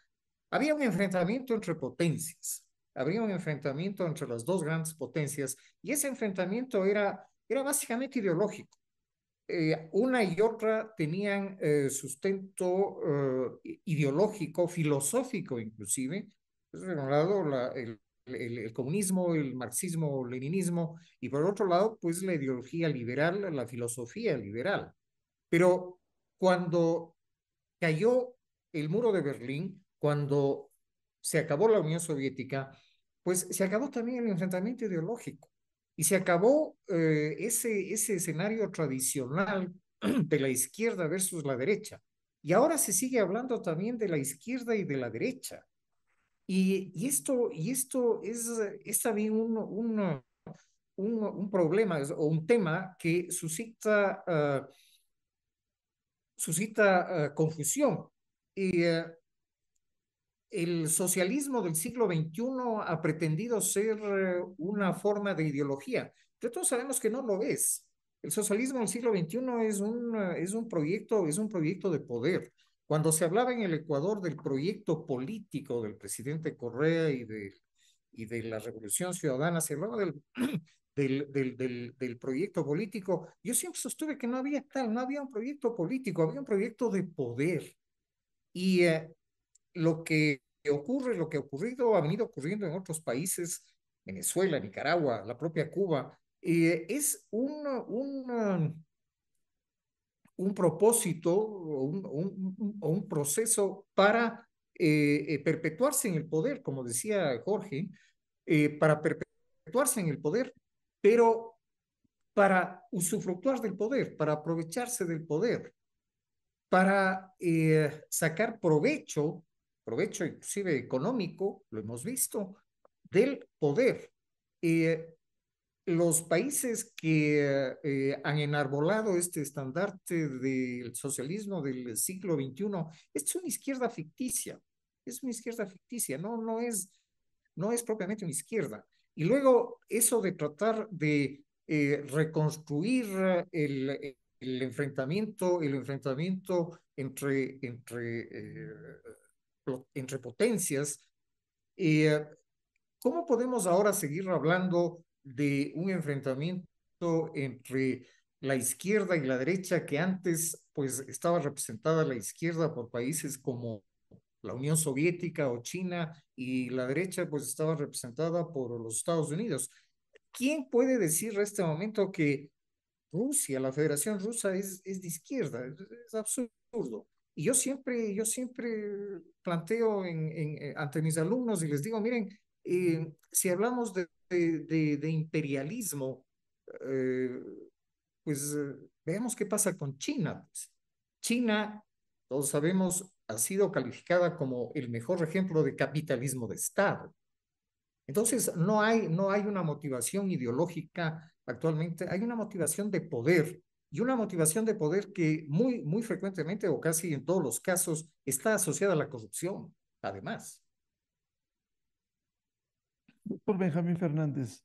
Speaker 4: había un enfrentamiento entre potencias, había un enfrentamiento entre las dos grandes potencias, y ese enfrentamiento era básicamente ideológico. Una y otra tenían sustento ideológico, filosófico inclusive. Por un lado, el comunismo, el marxismo-leninismo, y por otro lado, pues la ideología liberal, la filosofía liberal. Pero cuando cayó el muro de Berlín, cuando se acabó la Unión Soviética, pues se acabó también el enfrentamiento ideológico. Y se acabó ese escenario tradicional de la izquierda versus la derecha. Y ahora se sigue hablando también de la izquierda y de la derecha. Y esto es también un problema o un tema que suscita confusión. Y el socialismo del siglo XXI ha pretendido ser una forma de ideología, pero todos sabemos que no lo es. El socialismo del siglo XXI es un proyecto de poder. Cuando se hablaba en el Ecuador del proyecto político del presidente Correa y de la Revolución Ciudadana, se hablaba del proyecto político. Yo siempre sostuve que no había un proyecto político, había un proyecto de poder. Y lo que ha ocurrido, ha venido ocurriendo en otros países, Venezuela, Nicaragua, la propia Cuba, es un propósito o un proceso para perpetuarse en el poder, como decía Jorge, para perpetuarse en el poder, pero para usufructuar del poder, para aprovecharse del poder, para sacar provecho inclusive económico, lo hemos visto, del poder. Eh, los países que han enarbolado este estandarte del socialismo del siglo XXI, es una izquierda ficticia, no es propiamente una izquierda. Y luego eso de tratar de reconstruir el enfrentamiento entre potencias. eh, ¿Cómo podemos ahora seguir hablando de un enfrentamiento entre la izquierda y la derecha, que antes pues estaba representada la izquierda por países como la Unión Soviética o China, y la derecha pues estaba representada por los Estados Unidos? ¿Quién puede decir en este momento que Rusia, la Federación Rusa es de izquierda? Es absurdo. Y yo siempre planteo ante mis alumnos y les digo, miren, si hablamos de imperialismo, eh, pues veamos qué pasa con China. Pues. China, todos sabemos, ha sido calificada como el mejor ejemplo de capitalismo de Estado. Entonces, no hay una motivación ideológica actualmente, hay una motivación de poder, y una motivación de poder que muy, muy frecuentemente o casi en todos los casos está asociada a la corrupción, además.
Speaker 6: Doctor Benjamín Fernández,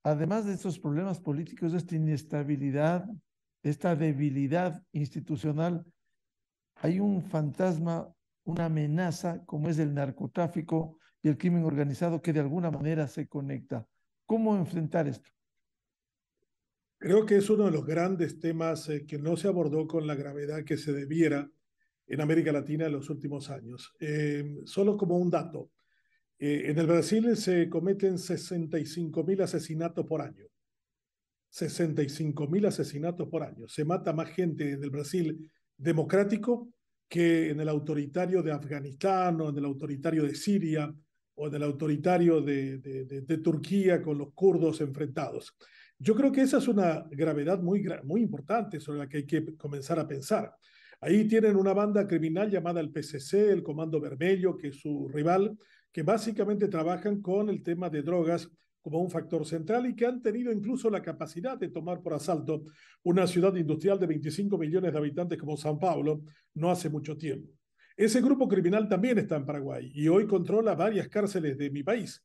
Speaker 6: además de estos problemas políticos, de esta inestabilidad, esta debilidad institucional, hay un fantasma, una amenaza como es el narcotráfico y el crimen organizado que de alguna manera se conecta. ¿Cómo enfrentar esto?
Speaker 7: Creo que es uno de los grandes temas que no se abordó con la gravedad que se debiera en América Latina en los últimos años. Solo como un dato, en el Brasil se cometen 65.000 asesinatos por año. 65.000 asesinatos por año. Se mata más gente en el Brasil democrático que en el autoritario de Afganistán o en el autoritario de Siria o en el autoritario de Turquía con los kurdos enfrentados. Yo creo que esa es una gravedad muy importante sobre la que hay que comenzar a pensar. Ahí tienen una banda criminal llamada el PCC, el Comando Vermelho, que es su rival, que básicamente trabajan con el tema de drogas como un factor central y que han tenido incluso la capacidad de tomar por asalto una ciudad industrial de 25 millones de habitantes como São Paulo no hace mucho tiempo. Ese grupo criminal también está en Paraguay y hoy controla varias cárceles de mi país.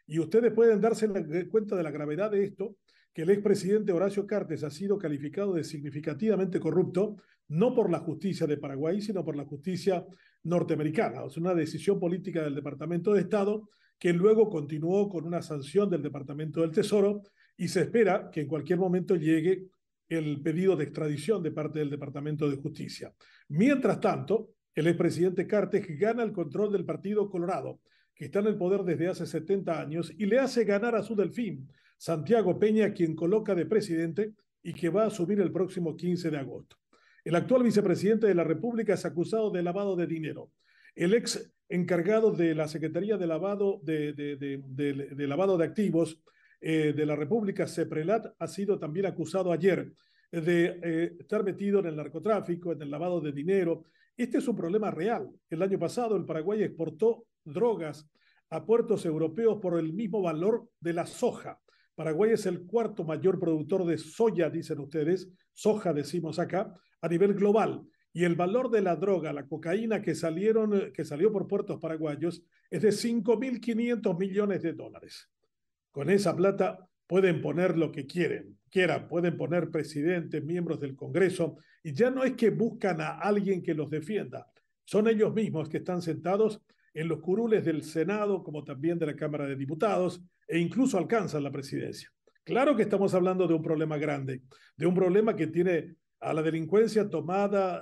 Speaker 7: Y ustedes pueden darse cuenta de la gravedad de esto, que el expresidente Horacio Cartes ha sido calificado de significativamente corrupto, no por la justicia de Paraguay, sino por la justicia norteamericana. O sea, una decisión política del Departamento de Estado que luego continuó con una sanción del Departamento del Tesoro, y se espera que en cualquier momento llegue el pedido de extradición de parte del Departamento de Justicia. Mientras tanto, el expresidente Cartes gana el control del Partido Colorado, que está en el poder desde hace 70 años, y le hace ganar a su delfín, Santiago Peña, quien coloca de presidente y que va a asumir el próximo 15 de agosto. El actual vicepresidente de la República es acusado de lavado de dinero. El ex encargado de la Secretaría de Lavado de Lavado de Activos de la República, Ceprelat, ha sido también acusado ayer de estar metido en el narcotráfico, en el lavado de dinero. Este es un problema real. El año pasado el Paraguay exportó drogas a puertos europeos por el mismo valor de la soja. Paraguay es el cuarto mayor productor de soya, dicen ustedes, soja decimos acá, a nivel global. Y el valor de la droga, la cocaína que salió por puertos paraguayos, es de 5.500 millones de dólares. Con esa plata pueden poner lo que quieran, pueden poner presidentes, miembros del Congreso, y ya no es que buscan a alguien que los defienda, son ellos mismos que están sentados en los curules del Senado, como también de la Cámara de Diputados, e incluso alcanzan la presidencia. Claro que estamos hablando de un problema grande, de un problema que tiene a la delincuencia tomando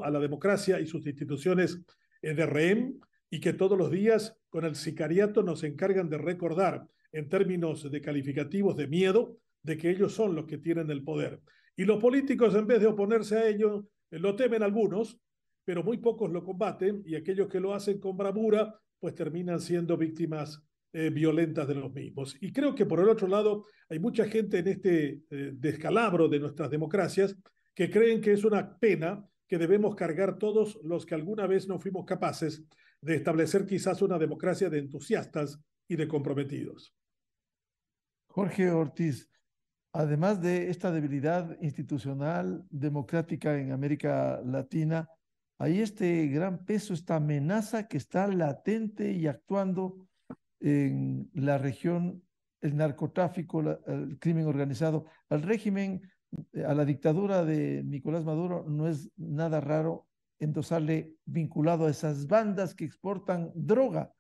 Speaker 7: a la democracia y sus instituciones de rehén, y que todos los días con el sicariato nos encargan de recordar en términos de calificativos de miedo de que ellos son los que tienen el poder. Y los políticos, en vez de oponerse a ello, lo temen algunos, pero muy pocos lo combaten, y aquellos que lo hacen con bravura pues terminan siendo víctimas violentas de los mismos. Y creo que por el otro lado hay mucha gente en este descalabro de nuestras democracias que creen que es una pena que debemos cargar todos los que alguna vez no fuimos capaces de establecer quizás una democracia de entusiastas y de comprometidos.
Speaker 6: Jorge Ortiz, además de esta debilidad institucional democrática en América Latina, hay este gran peso, esta amenaza que está latente y actuando en la región, el narcotráfico, el crimen organizado, al régimen, a la dictadura de Nicolás Maduro. No es nada raro endosarle vinculado a esas bandas que exportan droga.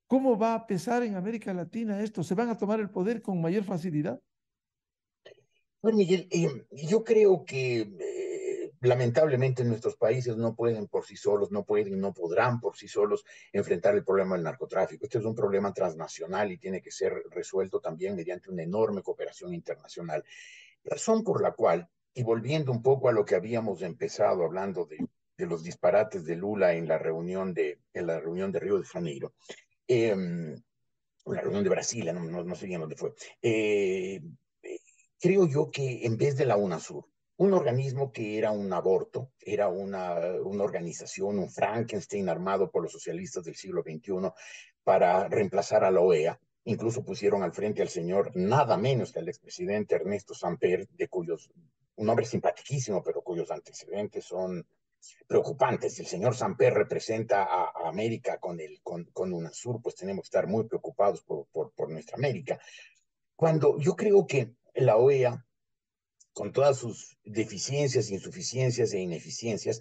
Speaker 6: ¿Cómo va a pesar en América Latina esto? ¿Se van a tomar el poder con mayor facilidad?
Speaker 8: Bueno, Miguel, yo creo que lamentablemente nuestros países no pueden por sí solos, no pueden, no podrán por sí solos enfrentar el problema del narcotráfico. Este es un problema transnacional y tiene que ser resuelto también mediante una enorme cooperación internacional. Razón por la cual, y volviendo un poco a lo que habíamos empezado hablando de los disparates de Lula en la reunión de Río de Janeiro, la reunión de Brasilia, no sé bien dónde fue. Creo yo que en vez de la UNASUR, un organismo que era un aborto, era una organización, un Frankenstein armado por los socialistas del siglo XXI para reemplazar a la OEA, incluso pusieron al frente al señor nada menos que al expresidente Ernesto Samper, un hombre simpaticísimo, pero cuyos antecedentes son preocupantes. Si el señor Samper representa a América con UNASUR, pues tenemos que estar muy preocupados por nuestra América. Cuando yo creo que la OEA, con todas sus deficiencias, insuficiencias e ineficiencias,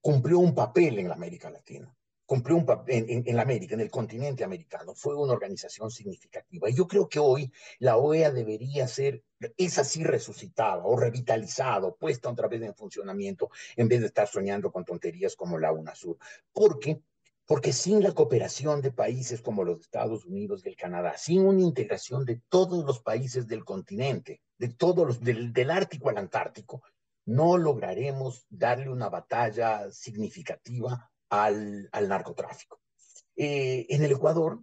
Speaker 8: cumplió un papel en la América Latina, cumplió un papel en la América, en el continente americano, fue una organización significativa. Y yo creo que hoy la OEA debería ser, es así, resucitada o revitalizada, puesta otra vez en funcionamiento, en vez de estar soñando con tonterías como la UNASUR. Porque sin la cooperación de países como los Estados Unidos y el Canadá, sin una integración de todos los países del continente, del Ártico al Antártico, no lograremos darle una batalla significativa al narcotráfico. En el Ecuador,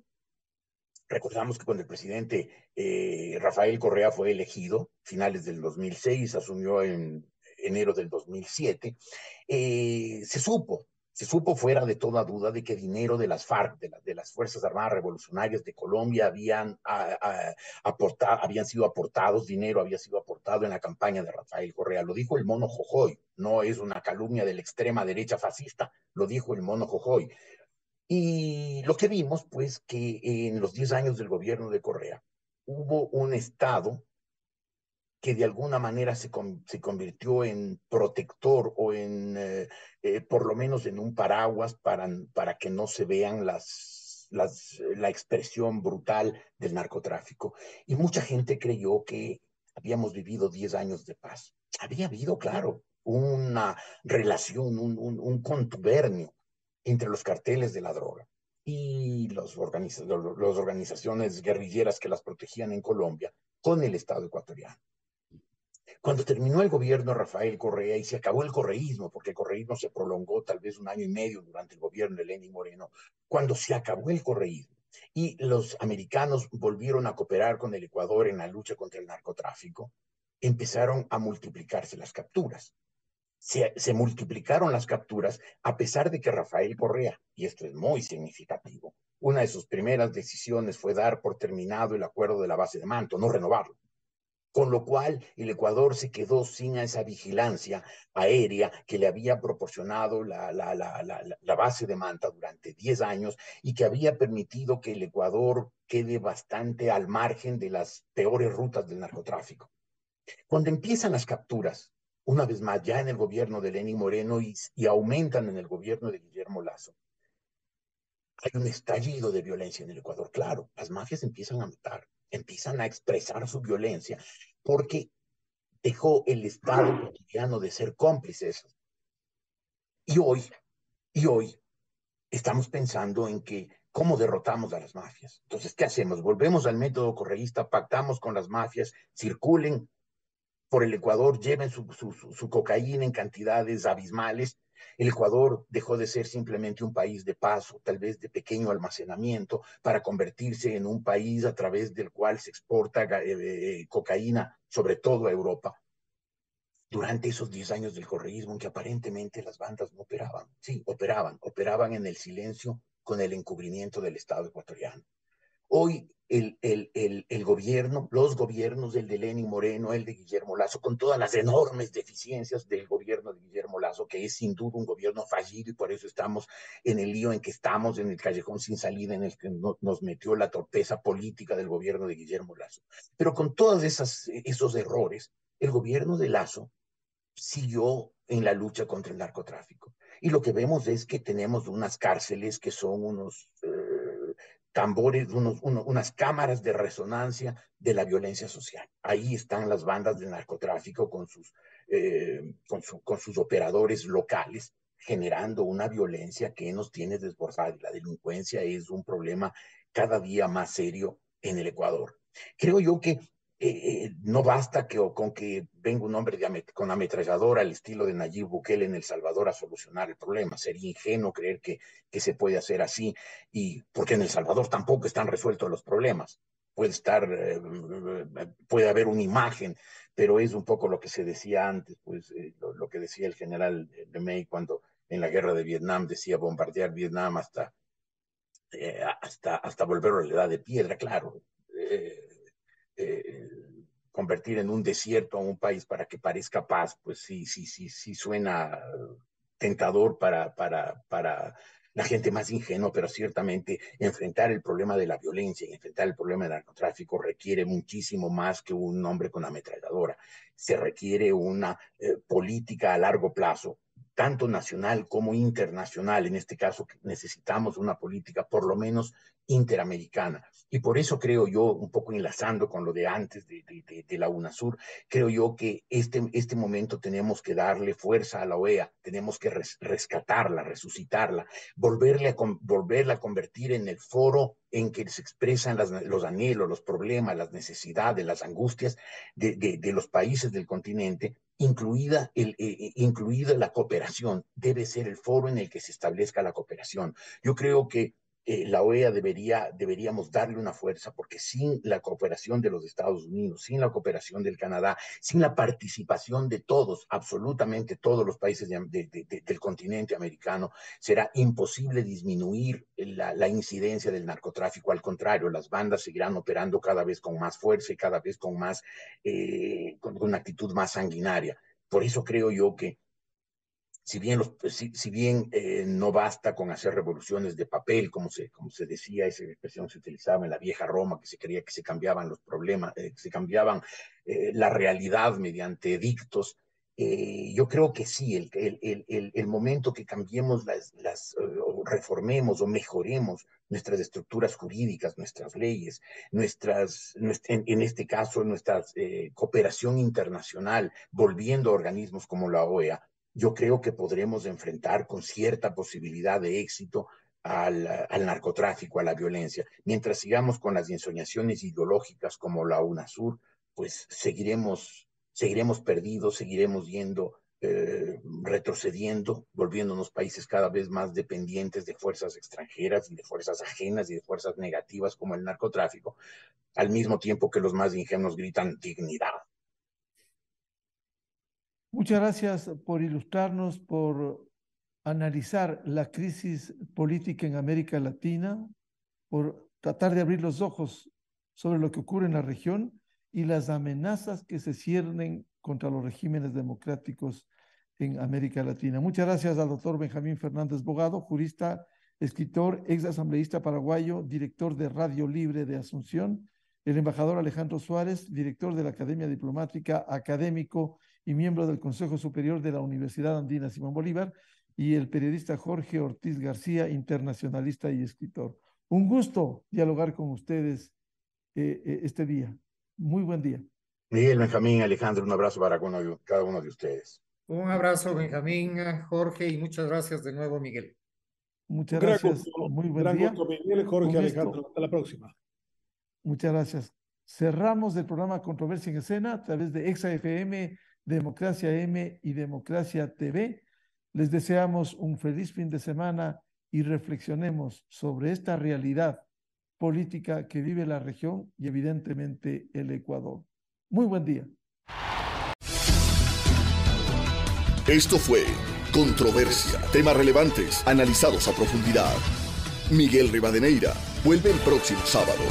Speaker 8: recordamos que cuando el presidente Rafael Correa fue elegido, finales del 2006, asumió en enero del 2007, se supo fuera de toda duda de que dinero de las FARC, de las Fuerzas Armadas Revolucionarias de Colombia, habían sido aportados, dinero había sido aportado en la campaña de Rafael Correa. Lo dijo el Mono Jojoy, no es una calumnia de la extrema derecha fascista, lo dijo el Mono Jojoy. Y lo que vimos, pues, que en los 10 años del gobierno de Correa hubo un Estado que de alguna manera se convirtió en protector o por lo menos en un paraguas para que no se vean la expresión brutal del narcotráfico. Y mucha gente creyó que habíamos vivido 10 años de paz. Había habido, claro, una relación, un contubernio entre los carteles de la droga y las organizaciones guerrilleras que las protegían en Colombia con el Estado ecuatoriano. Cuando terminó el gobierno de Rafael Correa y se acabó el correísmo, porque el correísmo se prolongó tal vez 1 año y medio durante el gobierno de Lenín Moreno, cuando se acabó el correísmo y los americanos volvieron a cooperar con el Ecuador en la lucha contra el narcotráfico, empezaron a multiplicarse las capturas. se multiplicaron las capturas, a pesar de que Rafael Correa, y esto es muy significativo, una de sus primeras decisiones fue dar por terminado el acuerdo de la base de Manto, no renovarlo. Con lo cual el Ecuador se quedó sin esa vigilancia aérea que le había proporcionado la base de Manta durante 10 años y que había permitido que el Ecuador quede bastante al margen de las peores rutas del narcotráfico. Cuando empiezan las capturas, una vez más ya en el gobierno de Lenín Moreno y aumentan en el gobierno de Guillermo Lasso, hay un estallido de violencia en el Ecuador. Claro, las mafias empiezan a matar, empiezan a expresar su violencia, porque dejó el Estado cotidiano de ser cómplices. Y hoy estamos pensando en que cómo derrotamos a las mafias. Entonces, ¿qué hacemos? Volvemos al método correísta, pactamos con las mafias, circulen por el Ecuador, lleven su cocaína en cantidades abismales. El Ecuador dejó de ser simplemente un país de paso, tal vez de pequeño almacenamiento, para convertirse en un país a través del cual se exporta cocaína, sobre todo a Europa. Durante esos 10 años del correísmo en que aparentemente las bandas no operaban. Sí, operaban en el silencio con el encubrimiento del Estado ecuatoriano. Hoy el gobierno, los gobiernos, el de Lenín Moreno, el de Guillermo Lasso, con todas las enormes deficiencias del gobierno de Guillermo Lasso, que es sin duda un gobierno fallido y por eso estamos en el lío en que estamos, en el callejón sin salida en el que nos metió la torpeza política del gobierno de Guillermo Lasso. Pero con todos esos errores, el gobierno de Lasso siguió en la lucha contra el narcotráfico. Y lo que vemos es que tenemos unas cárceles que son unos tambores, unas cámaras de resonancia de la violencia social. Ahí están las bandas de narcotráfico con sus operadores locales, generando una violencia que nos tiene desbordada. La delincuencia es un problema cada día más serio en el Ecuador. Creo yo que no basta con que venga un hombre con ametralladora al estilo de Nayib Bukele en El Salvador a solucionar el problema. Sería ingenuo creer que se puede hacer así, y porque en El Salvador tampoco están resueltos los problemas. Puede haber una imagen, pero es un poco lo que se decía antes, pues lo que decía el general LeMay cuando en la guerra de Vietnam decía bombardear Vietnam hasta volverlo a la edad de piedra, claro. Eh, Convertir en un desierto a un país para que parezca paz, pues sí suena tentador para la gente más ingenua, pero ciertamente enfrentar el problema de la violencia y enfrentar el problema del narcotráfico requiere muchísimo más que un hombre con ametralladora. Se requiere una política a largo plazo, tanto nacional como internacional. En este caso necesitamos una política por lo menos interamericana. Y por eso creo yo, un poco enlazando con lo de antes de la UNASUR, creo yo que este momento tenemos que darle fuerza a la OEA, tenemos que rescatarla, resucitarla, volverla a convertir en el foro en que se expresan los anhelos, los problemas, las necesidades, las angustias de los países del continente, incluida la cooperación. Debe ser el foro en el que se establezca la cooperación. Yo creo que la OEA deberíamos darle una fuerza, porque sin la cooperación de los Estados Unidos, sin la cooperación del Canadá, sin la participación de todos, absolutamente todos los países del continente americano, será imposible disminuir la incidencia del narcotráfico. Al contrario, las bandas seguirán operando cada vez con más fuerza y cada vez con con una actitud más sanguinaria. Por eso creo yo que si bien no basta con hacer revoluciones de papel, como se decía, esa expresión se utilizaba en la vieja Roma, que se creía que se cambiaban los problemas, que se cambiaban la realidad mediante edictos. Yo creo que sí, el momento que cambiemos o reformemos o mejoremos nuestras estructuras jurídicas, nuestras leyes, en este caso, nuestra cooperación internacional, volviendo a organismos como la OEA, yo creo que podremos enfrentar con cierta posibilidad de éxito al narcotráfico, a la violencia. Mientras sigamos con las ensoñaciones ideológicas como la UNASUR, pues seguiremos perdidos, seguiremos retrocediendo, volviéndonos países cada vez más dependientes de fuerzas extranjeras y de fuerzas ajenas y de fuerzas negativas como el narcotráfico, al mismo tiempo que los más ingenuos gritan dignidad.
Speaker 6: Muchas gracias por ilustrarnos, por analizar la crisis política en América Latina, por tratar de abrir los ojos sobre lo que ocurre en la región y las amenazas que se ciernen contra los regímenes democráticos en América Latina. Muchas gracias al doctor Benjamín Fernández Bogado, jurista, escritor, ex asambleísta paraguayo, director de Radio Libre de Asunción, el embajador Alejandro Suárez, director de la Academia Diplomática, académico y miembro del Consejo Superior de la Universidad Andina Simón Bolívar, y el periodista Jorge Ortiz García, internacionalista y escritor. Un gusto dialogar con ustedes este día. Muy buen día.
Speaker 8: Miguel, Benjamín, Alejandro, un abrazo para cada uno de ustedes.
Speaker 4: Un abrazo, Benjamín, Jorge, y muchas gracias de nuevo, Miguel.
Speaker 6: Muchas gracias. Muy buen día.
Speaker 7: Gusto, Miguel, Jorge, Alejandro. Hasta la próxima.
Speaker 6: Muchas gracias. Cerramos el programa Controversia en Escena a través de ExaFM, Democracia M y Democracia TV. Les deseamos un feliz fin de semana y reflexionemos sobre esta realidad política que vive la región y evidentemente el Ecuador. Muy buen día.
Speaker 1: Esto fue Controversia. Temas relevantes, analizados a profundidad. Miguel Rivadeneira vuelve el próximo sábado.